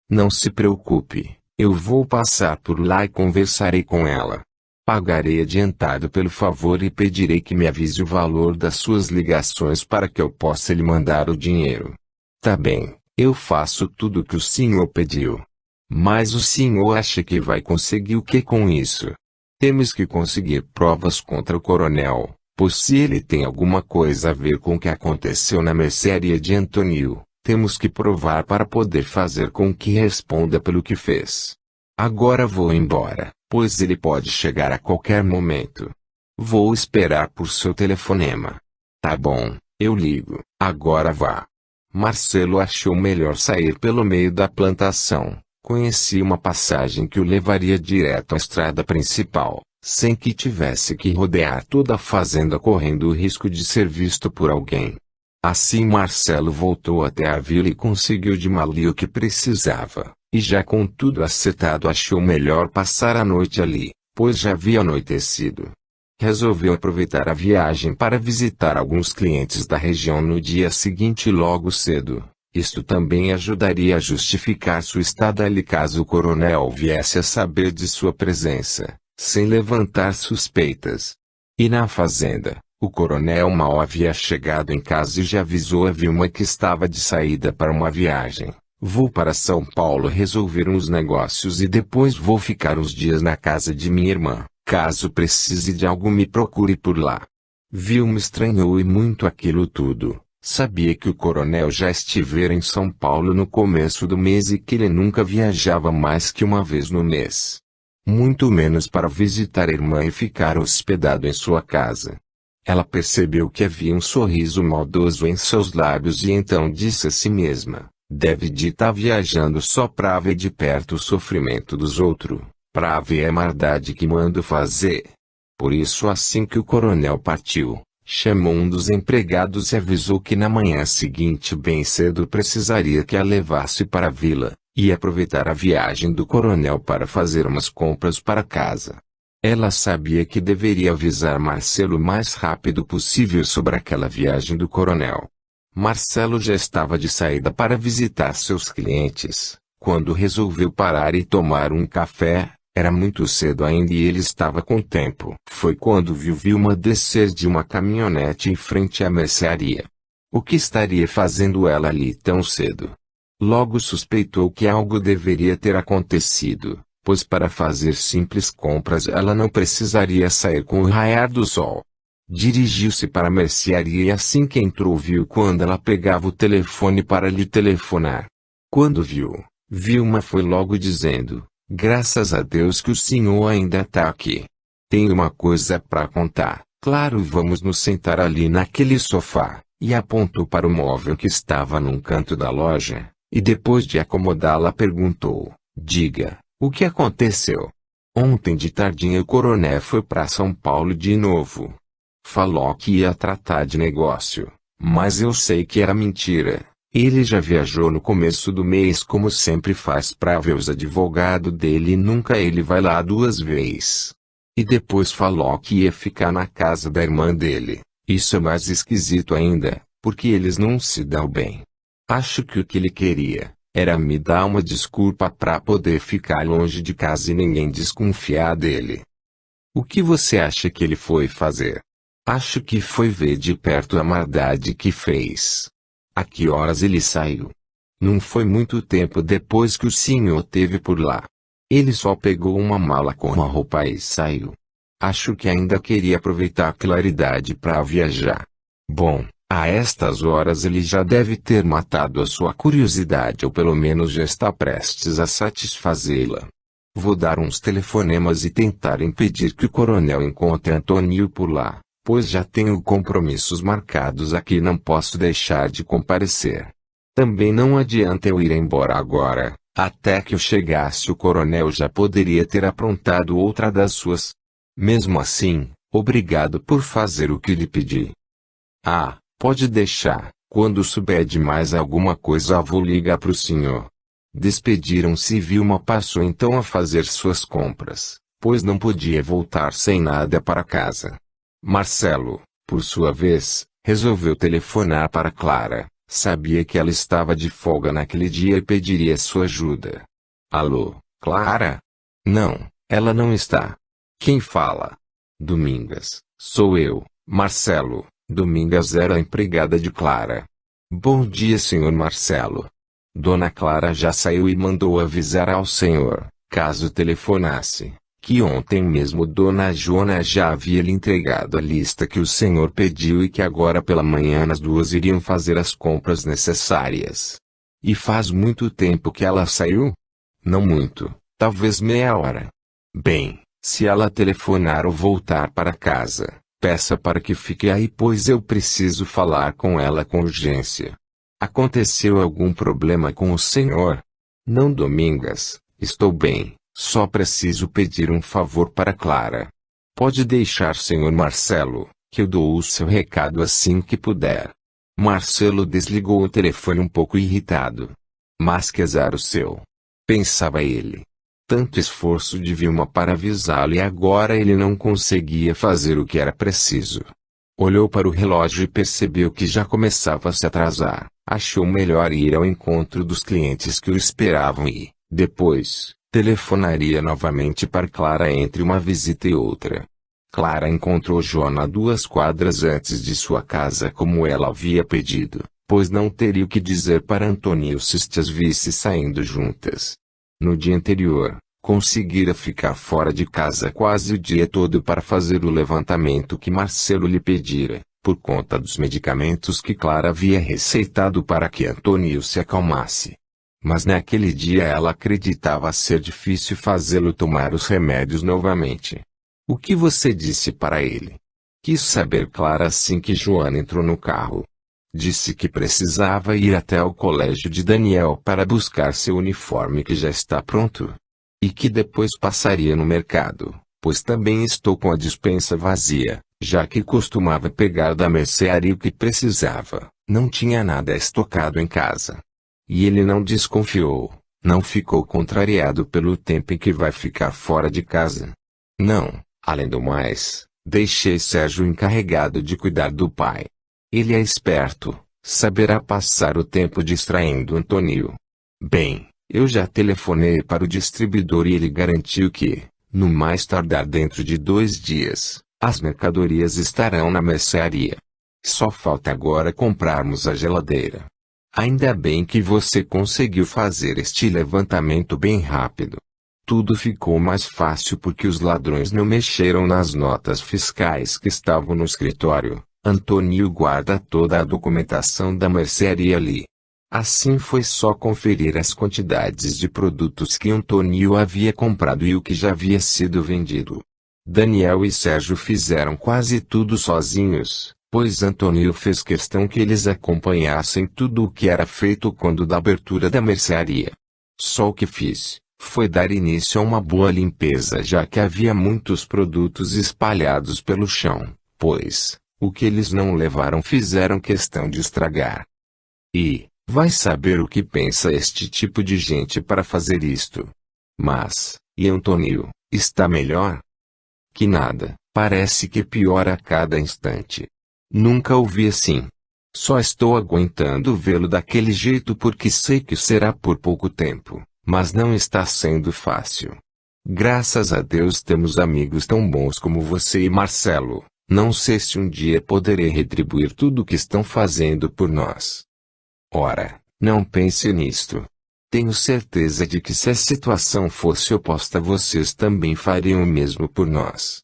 Não se preocupe, eu vou passar por lá e conversarei com ela. Pagarei adiantado pelo favor e pedirei que me avise o valor das suas ligações para que eu possa lhe mandar o dinheiro. Tá bem, eu faço tudo o que o senhor pediu. Mas o senhor acha que vai conseguir o que com isso? Temos que conseguir provas contra o coronel, pois se ele tem alguma coisa a ver com o que aconteceu na mercearia de Antônio, temos que provar para poder fazer com que responda pelo que fez. Agora vou embora, pois ele pode chegar a qualquer momento. Vou esperar por seu telefonema. Tá bom, eu ligo. Agora vá. Marcelo achou melhor sair pelo meio da plantação. Conhecia uma passagem que o levaria direto à estrada principal, sem que tivesse que rodear toda a fazenda correndo o risco de ser visto por alguém. Assim Marcelo voltou até a vila e conseguiu de Mali o que precisava, e já com tudo acertado achou melhor passar a noite ali, pois já havia anoitecido. Resolveu aproveitar a viagem para visitar alguns clientes da região no dia seguinte logo cedo. Isto também ajudaria a justificar sua estada ali caso o coronel viesse a saber de sua presença, sem levantar suspeitas. E na fazenda, o coronel mal havia chegado em casa e já avisou a Vilma que estava de saída para uma viagem. Vou para São Paulo resolver uns negócios e depois vou ficar uns dias na casa de minha irmã. Caso precise de algo me procure por lá. Vilma estranhou e muito aquilo tudo. Sabia que o coronel já estivera em São Paulo no começo do mês e que ele nunca viajava mais que uma vez no mês. Muito menos para visitar a irmã e ficar hospedado em sua casa. Ela percebeu que havia um sorriso maldoso em seus lábios e então disse a si mesma, deve de estar viajando só para ver de perto o sofrimento dos outros, para ver a maldade que mando fazer. Por isso assim que o coronel partiu, chamou um dos empregados e avisou que na manhã seguinte bem cedo precisaria que a levasse para a vila, e aproveitar a viagem do coronel para fazer umas compras para casa. Ela sabia que deveria avisar Marcelo o mais rápido possível sobre aquela viagem do coronel. Marcelo já estava de saída para visitar seus clientes, quando resolveu parar e tomar um café. Era muito cedo ainda e ele estava com tempo. Foi quando viu Vilma descer de uma caminhonete em frente à mercearia. O que estaria fazendo ela ali tão cedo? Logo suspeitou que algo deveria ter acontecido, pois para fazer simples compras ela não precisaria sair com o raiar do sol. Dirigiu-se para a mercearia e assim que entrou viu quando ela pegava o telefone para lhe telefonar. Quando viu, Vilma foi logo dizendo, graças a Deus que o senhor ainda está aqui. Tenho uma coisa para contar. Claro, vamos nos sentar ali naquele sofá. E apontou para o móvel que estava num canto da loja, e depois de acomodá-la perguntou, diga, o que aconteceu? Ontem de tardinha o coronel foi para São Paulo de novo. Falou que ia tratar de negócio, mas eu sei que era mentira. Ele já viajou no começo do mês como sempre faz para ver os advogados dele e nunca ele vai lá 2 vezes. E depois falou que ia ficar na casa da irmã dele. Isso é mais esquisito ainda, porque eles não se dão bem. Acho que o que ele queria era me dar uma desculpa para poder ficar longe de casa e ninguém desconfiar dele. O que você acha que ele foi fazer? Acho que foi ver de perto a maldade que fez. A que horas ele saiu? Não foi muito tempo depois que o senhor teve por lá. Ele só pegou uma mala com uma roupa e saiu. Acho que ainda queria aproveitar a claridade para viajar. Bom, a estas horas ele já deve ter matado a sua curiosidade ou pelo menos já está prestes a satisfazê-la. Vou dar uns telefonemas e tentar impedir que o coronel encontre Antônio por lá, pois já tenho compromissos marcados aqui e não posso deixar de comparecer. Também não adianta eu ir embora agora, até que eu chegasse o coronel já poderia ter aprontado outra das suas. Mesmo assim, obrigado por fazer o que lhe pedi. Ah, pode deixar, Quando souber de mais alguma coisa vou ligar pro senhor. Despediram-se e Vilma passou então a fazer suas compras, pois não podia voltar sem nada para casa. Marcelo, por sua vez, resolveu telefonar para Clara. Sabia que ela estava de folga naquele dia e pediria sua ajuda. Alô, Clara? Não, ela não está. Quem fala? Domingas, sou eu, Marcelo. Domingas era a empregada de Clara. Bom dia, senhor Marcelo. Dona Clara já saiu e mandou avisar ao senhor, caso telefonasse, que ontem mesmo Dona Joana já havia lhe entregado a lista que o senhor pediu e que agora pela manhã as duas iriam fazer as compras necessárias. E faz muito tempo que ela saiu? Não muito, talvez meia hora. Bem, se ela telefonar ou voltar para casa, peça para que fique aí pois eu preciso falar com ela com urgência. Aconteceu algum problema com o senhor? Não, Domingas, estou bem, só preciso pedir um favor para Clara. Pode deixar, senhor Marcelo, que eu dou o seu recado assim que puder. Marcelo desligou o telefone um pouco irritado. Mas que azar o seu, pensava ele. Tanto esforço de Vilma para avisá-lo e agora ele não conseguia fazer o que era preciso. Olhou para o relógio e percebeu que já começava a se atrasar. Achou melhor ir ao encontro dos clientes que o esperavam e, depois, telefonaria novamente para Clara entre uma visita e outra. Clara encontrou Joana 2 quadras antes de sua casa como ela havia pedido, pois não teria o que dizer para Antônio se as visse saindo juntas. No dia anterior, conseguira ficar fora de casa quase o dia todo para fazer o levantamento que Marcelo lhe pedira, por conta dos medicamentos que Clara havia receitado para que Antônio se acalmasse. Mas naquele dia ela acreditava ser difícil fazê-lo tomar os remédios novamente. O que você disse para ele? Quis saber Clara assim que Joana entrou no carro. Disse que precisava ir até o colégio de Daniel para buscar seu uniforme que já está pronto. E que depois passaria no mercado, pois também estou com a despensa vazia, já que costumava pegar da mercearia o que precisava, não tinha nada estocado em casa. E ele não desconfiou, não ficou contrariado pelo tempo em que vai ficar fora de casa. Não, além do mais, deixei Sérgio encarregado de cuidar do pai. Ele é esperto, saberá passar o tempo distraindo Antônio. Bem, eu já telefonei para o distribuidor e ele garantiu que, no mais tardar dentro de 2 dias, as mercadorias estarão na mercearia. Só falta agora comprarmos a geladeira. Ainda bem que você conseguiu fazer este levantamento bem rápido. Tudo ficou mais fácil porque os ladrões não mexeram nas notas fiscais que estavam no escritório. Antônio guarda toda a documentação da mercearia ali. Assim foi só conferir as quantidades de produtos que Antônio havia comprado e o que já havia sido vendido. Daniel e Sérgio fizeram quase tudo sozinhos, pois Antônio fez questão que eles acompanhassem tudo o que era feito quando da abertura da mercearia. Só o que fiz foi dar início a uma boa limpeza já que havia muitos produtos espalhados pelo chão, pois, o que eles não levaram fizeram questão de estragar. E, vai saber o que pensa este tipo de gente para fazer isto. Mas, e Antônio, está melhor? Que nada, parece que piora a cada instante. Nunca ouvi assim. Só estou aguentando vê-lo daquele jeito porque sei que será por pouco tempo, mas não está sendo fácil. Graças a Deus temos amigos tão bons como você e Marcelo. Não sei se um dia poderei retribuir tudo o que estão fazendo por nós. Ora, não pense nisto. Tenho certeza de que se a situação fosse oposta vocês também fariam o mesmo por nós.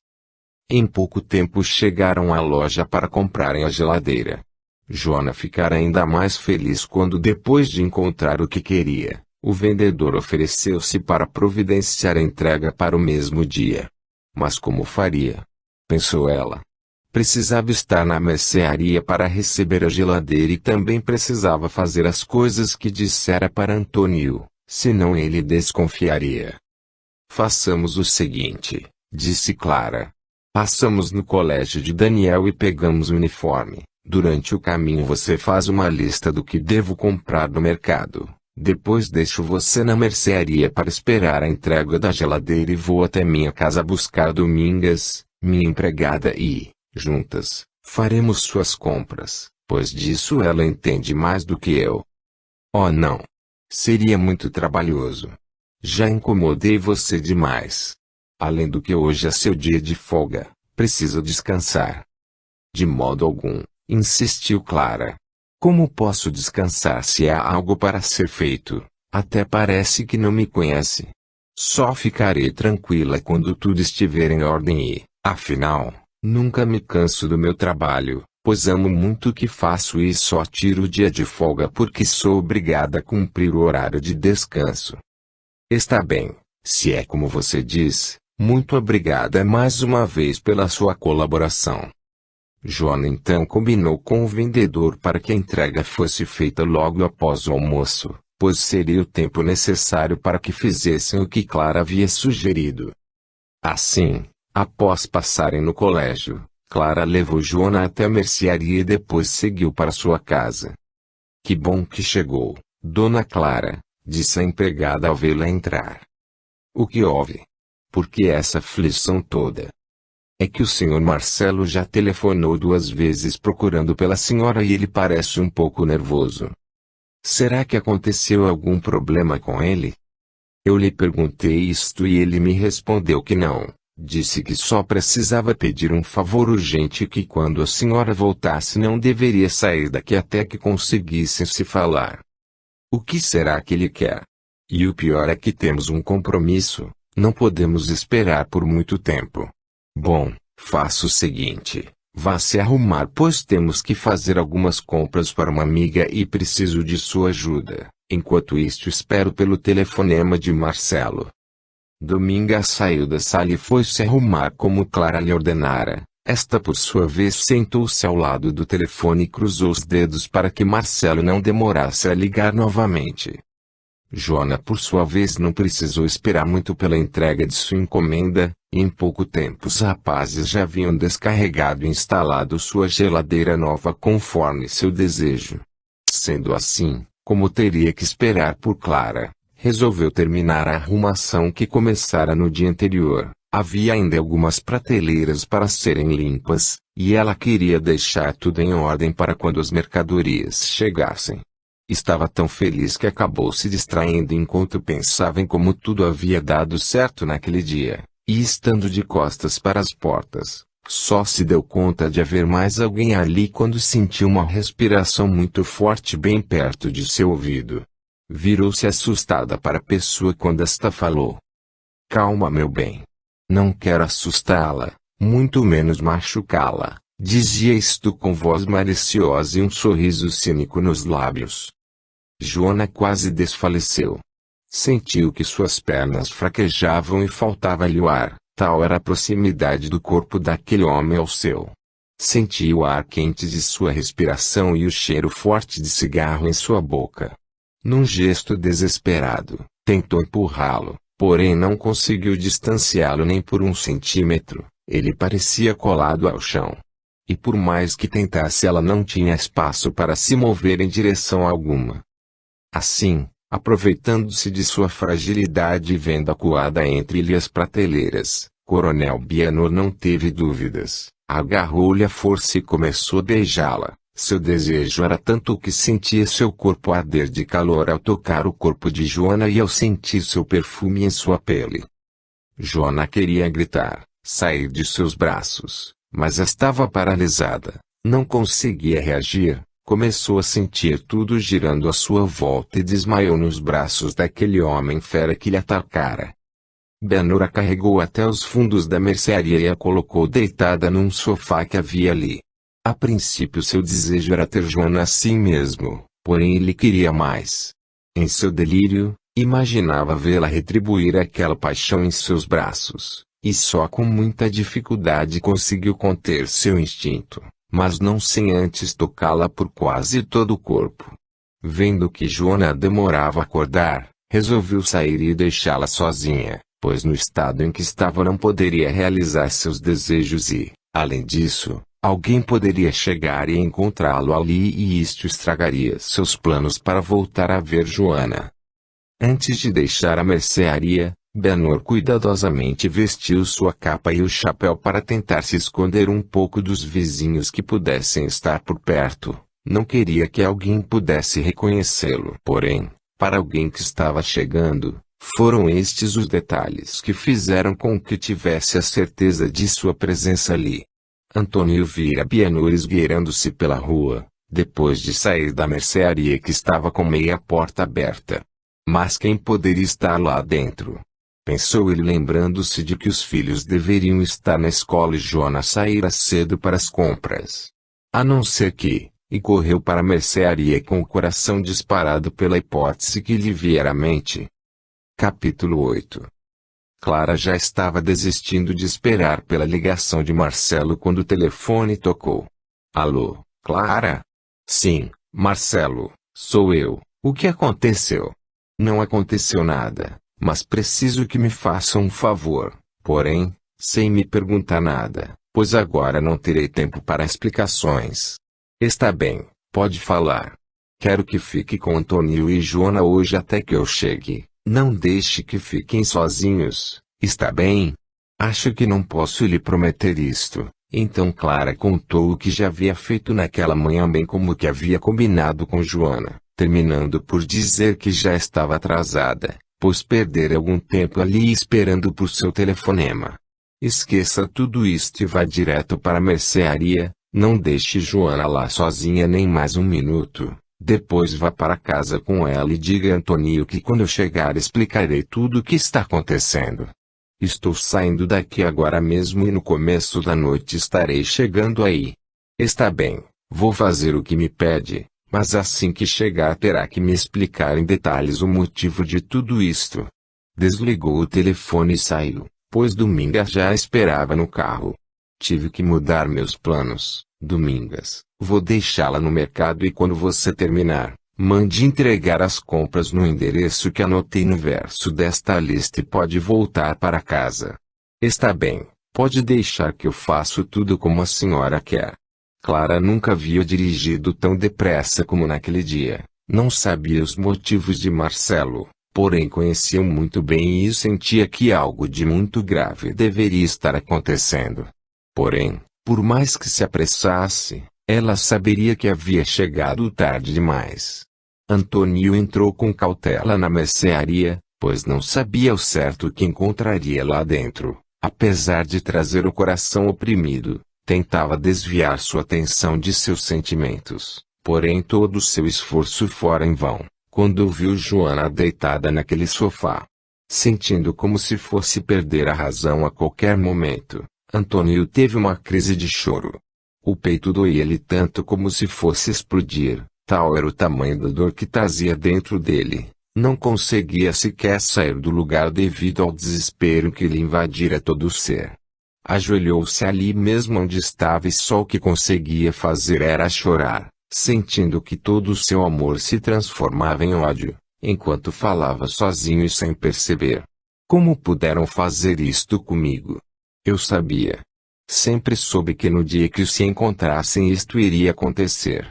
Em pouco tempo chegaram à loja para comprarem a geladeira. Joana ficara ainda mais feliz quando depois de encontrar o que queria, o vendedor ofereceu-se para providenciar a entrega para o mesmo dia. Mas como faria? Pensou ela. Precisava estar na mercearia para receber a geladeira e também precisava fazer as coisas que dissera para Antônio, senão ele desconfiaria. Façamos o seguinte, disse Clara. Passamos no colégio de Daniel e pegamos o uniforme, Durante o caminho você faz uma lista do que devo comprar no mercado. Depois deixo você na mercearia para esperar a entrega da geladeira e vou até minha casa buscar Domingas, minha empregada e, juntas, faremos suas compras, pois disso ela entende mais do que eu. Oh não! Seria muito trabalhoso. Já incomodei você demais. Além do que hoje é seu dia de folga, preciso descansar. De modo algum, insistiu Clara. Como posso descansar se há algo para ser feito? Até parece que não me conhece. Só ficarei tranquila quando tudo estiver em ordem e, afinal, nunca me canso do meu trabalho, pois amo muito o que faço e só tiro o dia de folga porque sou obrigada a cumprir o horário de descanso. Está bem, se é como você diz, muito obrigada mais uma vez pela sua colaboração. Joana então combinou com o vendedor para que a entrega fosse feita logo após o almoço, pois seria o tempo necessário para que fizessem o que Clara havia sugerido. Assim, após passarem no colégio, Clara levou Joana até a mercearia e depois seguiu para sua casa. Que bom que chegou, Dona Clara, disse a empregada ao vê-la entrar. O que houve? Por que essa aflição toda? É que o Sr. Marcelo já telefonou 2 vezes procurando pela senhora e ele parece um pouco nervoso. Será que aconteceu algum problema com ele? Eu lhe perguntei isto e ele me respondeu que não. Disse que só precisava pedir um favor urgente e que quando a senhora voltasse não deveria sair daqui até que conseguissem se falar. O que será que ele quer? E o pior é que temos um compromisso, não podemos esperar por muito tempo. Bom, faça o seguinte, vá se arrumar pois temos que fazer algumas compras para uma amiga e preciso de sua ajuda. Enquanto isto espero pelo telefonema de Marcelo. Dominga saiu da sala e foi se arrumar como Clara lhe ordenara. Esta por sua vez sentou-se ao lado do telefone e cruzou os dedos para que Marcelo não demorasse a ligar novamente. Joana por sua vez não precisou esperar muito pela entrega de sua encomenda, e em pouco tempo os rapazes já haviam descarregado e instalado sua geladeira nova conforme seu desejo. Sendo assim, como teria que esperar por Clara, resolveu terminar a arrumação que começara no dia anterior. Havia ainda algumas prateleiras para serem limpas, e ela queria deixar tudo em ordem para quando as mercadorias chegassem. Estava tão feliz que acabou se distraindo enquanto pensava em como tudo havia dado certo naquele dia, e estando de costas para as portas, só se deu conta de haver mais alguém ali quando sentiu uma respiração muito forte bem perto de seu ouvido. Virou-se assustada para a pessoa quando esta falou. Calma, meu bem. Não quero assustá-la, muito menos machucá-la, dizia isto com voz maliciosa e um sorriso cínico nos lábios. Joana quase desfaleceu. Sentiu que suas pernas fraquejavam e faltava-lhe o ar, tal era a proximidade do corpo daquele homem ao seu. Sentiu o ar quente de sua respiração e o cheiro forte de cigarro em sua boca. Num gesto desesperado, tentou empurrá-lo, porém não conseguiu distanciá-lo nem por 1 centímetro, ele parecia colado ao chão. E por mais que tentasse ela não tinha espaço para se mover em direção alguma. Assim, aproveitando-se de sua fragilidade e vendo acuada entre-lhe as prateleiras, Coronel Bianor não teve dúvidas, agarrou-lhe à força e começou a beijá-la. Seu desejo era tanto que sentia seu corpo arder de calor ao tocar o corpo de Joana e ao sentir seu perfume em sua pele. Joana queria gritar, sair de seus braços, mas estava paralisada, não conseguia reagir. Começou a sentir tudo girando à sua volta e desmaiou nos braços daquele homem fera que lhe atacara. Bianor a carregou até os fundos da mercearia e a colocou deitada num sofá que havia ali. A princípio seu desejo era ter Joana assim mesmo, porém ele queria mais. Em seu delírio, imaginava vê-la retribuir aquela paixão em seus braços, e só com muita dificuldade conseguiu conter seu instinto. Mas não sem antes tocá-la por quase todo o corpo. Vendo que Joana demorava a acordar, resolveu sair e deixá-la sozinha, pois no estado em que estava não poderia realizar seus desejos e, além disso, Alguém poderia chegar e encontrá-lo ali e isto estragaria seus planos para voltar a ver Joana. Antes de deixar a mercearia, Benor cuidadosamente vestiu sua capa e o chapéu para tentar se esconder um pouco dos vizinhos que pudessem estar por perto. Não queria que alguém pudesse reconhecê-lo. Porém, para alguém que estava chegando, foram estes os detalhes que fizeram com que tivesse a certeza de sua presença ali. Antônio vira Benor esgueirando-se pela rua, depois de sair da mercearia que estava com meia porta aberta. Mas quem poderia estar lá dentro? Pensou ele, lembrando-se de que os filhos deveriam estar na escola e Joana saíra cedo para as compras. A não ser que, e correu para a mercearia com o coração disparado pela hipótese que lhe viera à mente. Capítulo 8. Clara já estava desistindo de esperar pela ligação de Marcelo quando o telefone tocou. Alô, Clara? Sim, Marcelo, sou eu. O que aconteceu? Não aconteceu nada, mas preciso que me faça um favor, porém, sem me perguntar nada, pois agora não terei tempo para explicações. Está bem, pode falar. Quero que fique com Antônio e Joana hoje até que eu chegue. Não deixe que fiquem sozinhos, está bem? Acho que não posso lhe prometer isto. Então Clara contou o que já havia feito naquela manhã, bem como o que havia combinado com Joana, terminando por dizer que já estava atrasada, pois perdera algum tempo ali esperando por seu telefonema. Esqueça tudo isto e vá direto para a mercearia, não deixe Joana lá sozinha nem mais um minuto. Depois vá para casa com ela e diga a Antônio que quando eu chegar explicarei tudo o que está acontecendo. Estou saindo daqui agora mesmo e no começo da noite estarei chegando aí. Está bem, vou fazer o que me pede, mas assim que chegar terá que me explicar em detalhes o motivo de tudo isto. Desligou o telefone e saiu, pois Domingas já a esperava no carro. Tive que mudar meus planos, Domingas. Vou deixá-la no mercado e quando você terminar, mande entregar as compras no endereço que anotei no verso desta lista e pode voltar para casa. Está bem, pode deixar que eu faço tudo como a senhora quer. Clara nunca havia dirigido tão depressa como naquele dia. Não sabia os motivos de Marcelo, porém conhecia muito bem e sentia que algo de muito grave deveria estar acontecendo. Porém, por mais que se apressasse, ela saberia que havia chegado tarde demais. Antônio entrou com cautela na mercearia, pois não sabia ao certo o que encontraria lá dentro. Apesar de trazer o coração oprimido, tentava desviar sua atenção de seus sentimentos. Porém todo o seu esforço fora em vão, quando viu Joana deitada naquele sofá. Sentindo como se fosse perder a razão a qualquer momento, Antônio teve uma crise de choro. O peito doía-lhe tanto como se fosse explodir, tal era o tamanho da dor que trazia dentro dele. Não conseguia sequer sair do lugar devido ao desespero que lhe invadira todo o ser. Ajoelhou-se ali mesmo onde estava e só o que conseguia fazer era chorar, sentindo que todo o seu amor se transformava em ódio, enquanto falava sozinho e sem perceber. Como puderam fazer isto comigo? Eu sabia. Sempre soube que no dia que se encontrassem isto iria acontecer.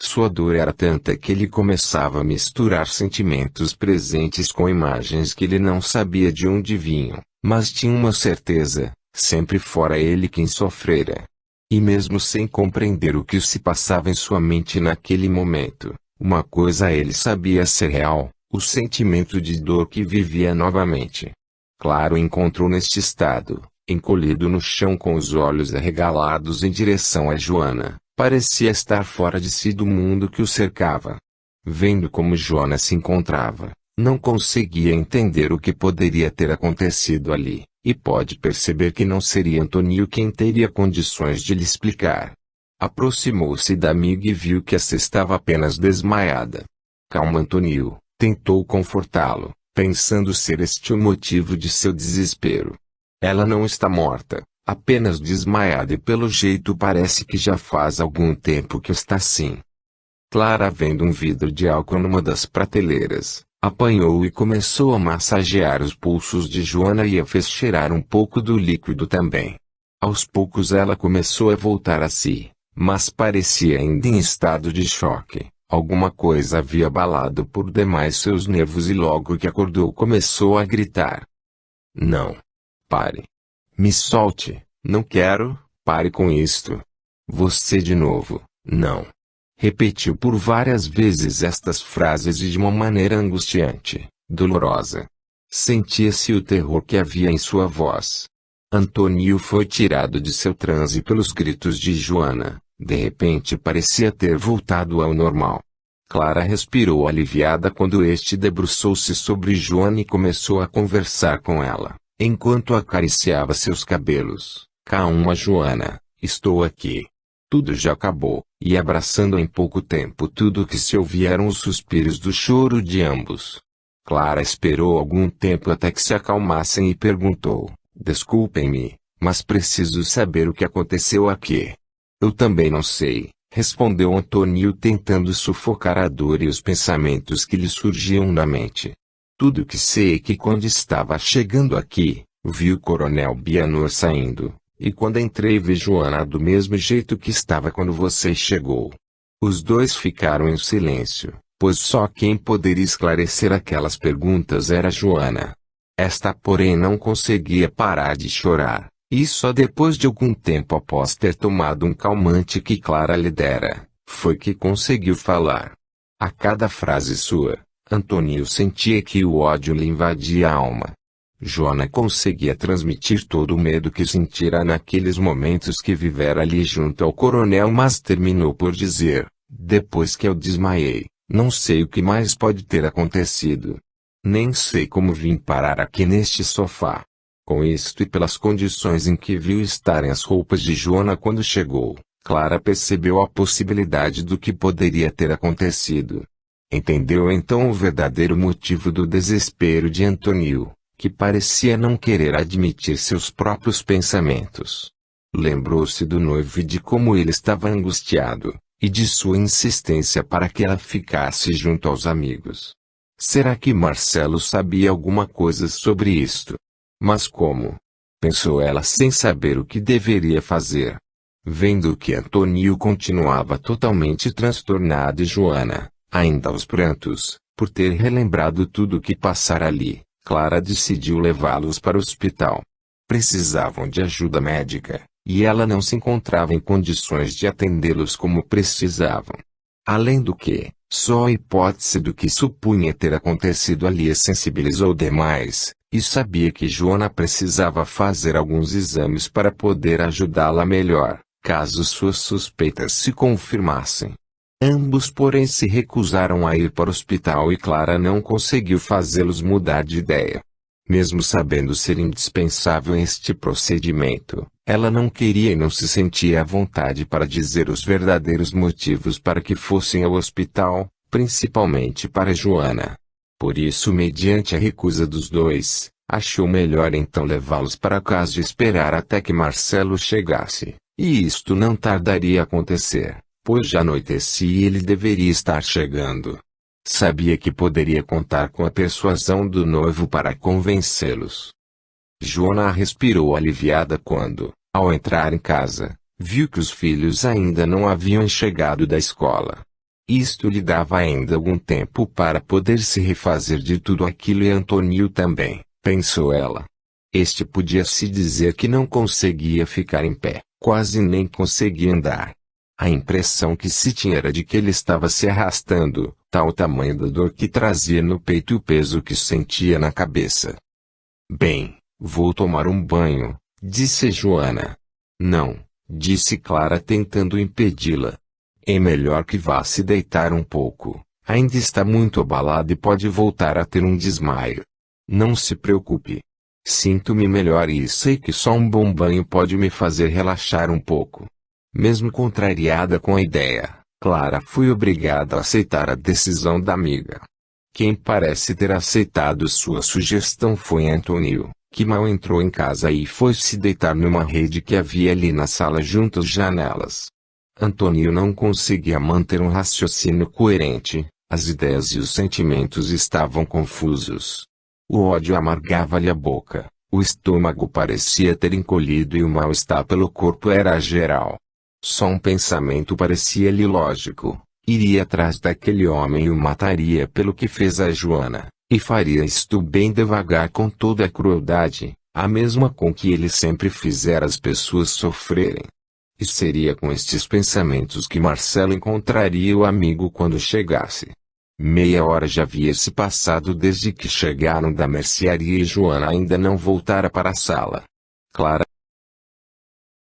Sua dor era tanta que ele começava a misturar sentimentos presentes com imagens que ele não sabia de onde vinham, mas tinha uma certeza, sempre fora ele quem sofrera. E mesmo sem compreender o que se passava em sua mente naquele momento, uma coisa ele sabia ser real, o sentimento de dor que vivia novamente. Claro, encontrou neste estado, encolhido no chão com os olhos arregalados em direção a Joana, parecia estar fora de si do mundo que o cercava. Vendo como Joana se encontrava, não conseguia entender o que poderia ter acontecido ali, e pode perceber que não seria Antônio quem teria condições de lhe explicar. Aproximou-se da amiga e viu que essa estava apenas desmaiada. Calma, Antônio, tentou confortá-lo, pensando ser este o motivo de seu desespero. Ela não está morta, apenas desmaiada e pelo jeito parece que já faz algum tempo que está assim. Clara, vendo um vidro de álcool numa das prateleiras, apanhou e começou a massagear os pulsos de Joana e a fez cheirar um pouco do líquido também. Aos poucos ela começou a voltar a si, mas parecia ainda em estado de choque. Alguma coisa havia abalado por demais seus nervos e logo que acordou começou a gritar. Não. Pare. Me solte. Não quero. Pare com isto. Você de novo. Não. Repetiu por várias vezes estas frases e de uma maneira angustiante, dolorosa. Sentia-se o terror que havia em sua voz. Antônio foi tirado de seu transe pelos gritos de Joana. De repente parecia ter voltado ao normal. Clara respirou aliviada quando este debruçou-se sobre Joana e começou a conversar com ela, enquanto acariciava seus cabelos. Calma, Joana, estou aqui. Tudo já acabou, e abraçando em pouco tempo tudo o que se ouvia eram os suspiros do choro de ambos. Clara esperou algum tempo até que se acalmassem e perguntou. Desculpem-me, mas preciso saber o que aconteceu aqui. Eu também não sei, respondeu Antônio tentando sufocar a dor e os pensamentos que lhe surgiam na mente. Tudo o que sei é que quando estava chegando aqui, vi o coronel Bianor saindo, e quando entrei vi Joana do mesmo jeito que estava quando você chegou. Os dois ficaram em silêncio, pois só quem poderia esclarecer aquelas perguntas era Joana. Esta porém não conseguia parar de chorar, e só depois de algum tempo após ter tomado um calmante que Clara lhe dera, foi que conseguiu falar. A cada frase sua, Antônio sentia que o ódio lhe invadia a alma. Joana conseguia transmitir todo o medo que sentira naqueles momentos que vivera ali junto ao coronel, mas terminou por dizer, depois que eu desmaiei, não sei o que mais pode ter acontecido. Nem sei como vim parar aqui neste sofá. Com isto e pelas condições em que viu estarem as roupas de Joana quando chegou, Clara percebeu a possibilidade do que poderia ter acontecido. Entendeu então o verdadeiro motivo do desespero de Antônio, que parecia não querer admitir seus próprios pensamentos. Lembrou-se do noivo e de como ele estava angustiado, e de sua insistência para que ela ficasse junto aos amigos. Será que Marcelo sabia alguma coisa sobre isto? Mas como? Pensou ela sem saber o que deveria fazer. Vendo que Antônio continuava totalmente transtornado e Joana, ainda aos prantos, por ter relembrado tudo o que passara ali, Clara decidiu levá-los para o hospital. Precisavam de ajuda médica, e ela não se encontrava em condições de atendê-los como precisavam. Além do que, só a hipótese do que supunha ter acontecido ali a sensibilizou demais, e sabia que Joana precisava fazer alguns exames para poder ajudá-la melhor, caso suas suspeitas se confirmassem. Ambos porém se recusaram a ir para o hospital e Clara não conseguiu fazê-los mudar de ideia. Mesmo sabendo ser indispensável este procedimento, ela não queria e não se sentia à vontade para dizer os verdadeiros motivos para que fossem ao hospital, principalmente para Joana. Por isso, mediante a recusa dos dois, achou melhor então levá-los para casa e esperar até que Marcelo chegasse, e isto não tardaria a acontecer, pois já anoitecia e ele deveria estar chegando. Sabia que poderia contar com a persuasão do noivo para convencê-los. Joana respirou aliviada quando, ao entrar em casa, viu que os filhos ainda não haviam chegado da escola. Isto lhe dava ainda algum tempo para poder se refazer de tudo aquilo e Antônio também, pensou ela. Este podia-se dizer que não conseguia ficar em pé, quase nem conseguia andar. A impressão que se tinha era de que ele estava se arrastando, tal o tamanho da dor que trazia no peito e o peso que sentia na cabeça. Bem, vou tomar um banho, disse Joana. Não, disse Clara tentando impedi-la. É melhor que vá se deitar um pouco, ainda está muito abalado e pode voltar a ter um desmaio. Não se preocupe. Sinto-me melhor e sei que só um bom banho pode me fazer relaxar um pouco. Mesmo contrariada com a ideia, Clara foi obrigada a aceitar a decisão da amiga. Quem parece ter aceitado sua sugestão foi Antônio, que mal entrou em casa e foi se deitar numa rede que havia ali na sala junto às janelas. Antônio não conseguia manter um raciocínio coerente, as ideias e os sentimentos estavam confusos. O ódio amargava-lhe a boca, O estômago parecia ter encolhido e o mal-estar pelo corpo era geral. Só um pensamento parecia-lhe lógico: iria atrás daquele homem e o mataria pelo que fez a Joana, e faria isto bem devagar, com toda a crueldade, a mesma com que ele sempre fizera as pessoas sofrerem. E seria com estes pensamentos que Marcelo encontraria o amigo quando chegasse. Meia hora já havia se passado desde que chegaram da mercearia e Joana ainda não voltara para a sala. Clara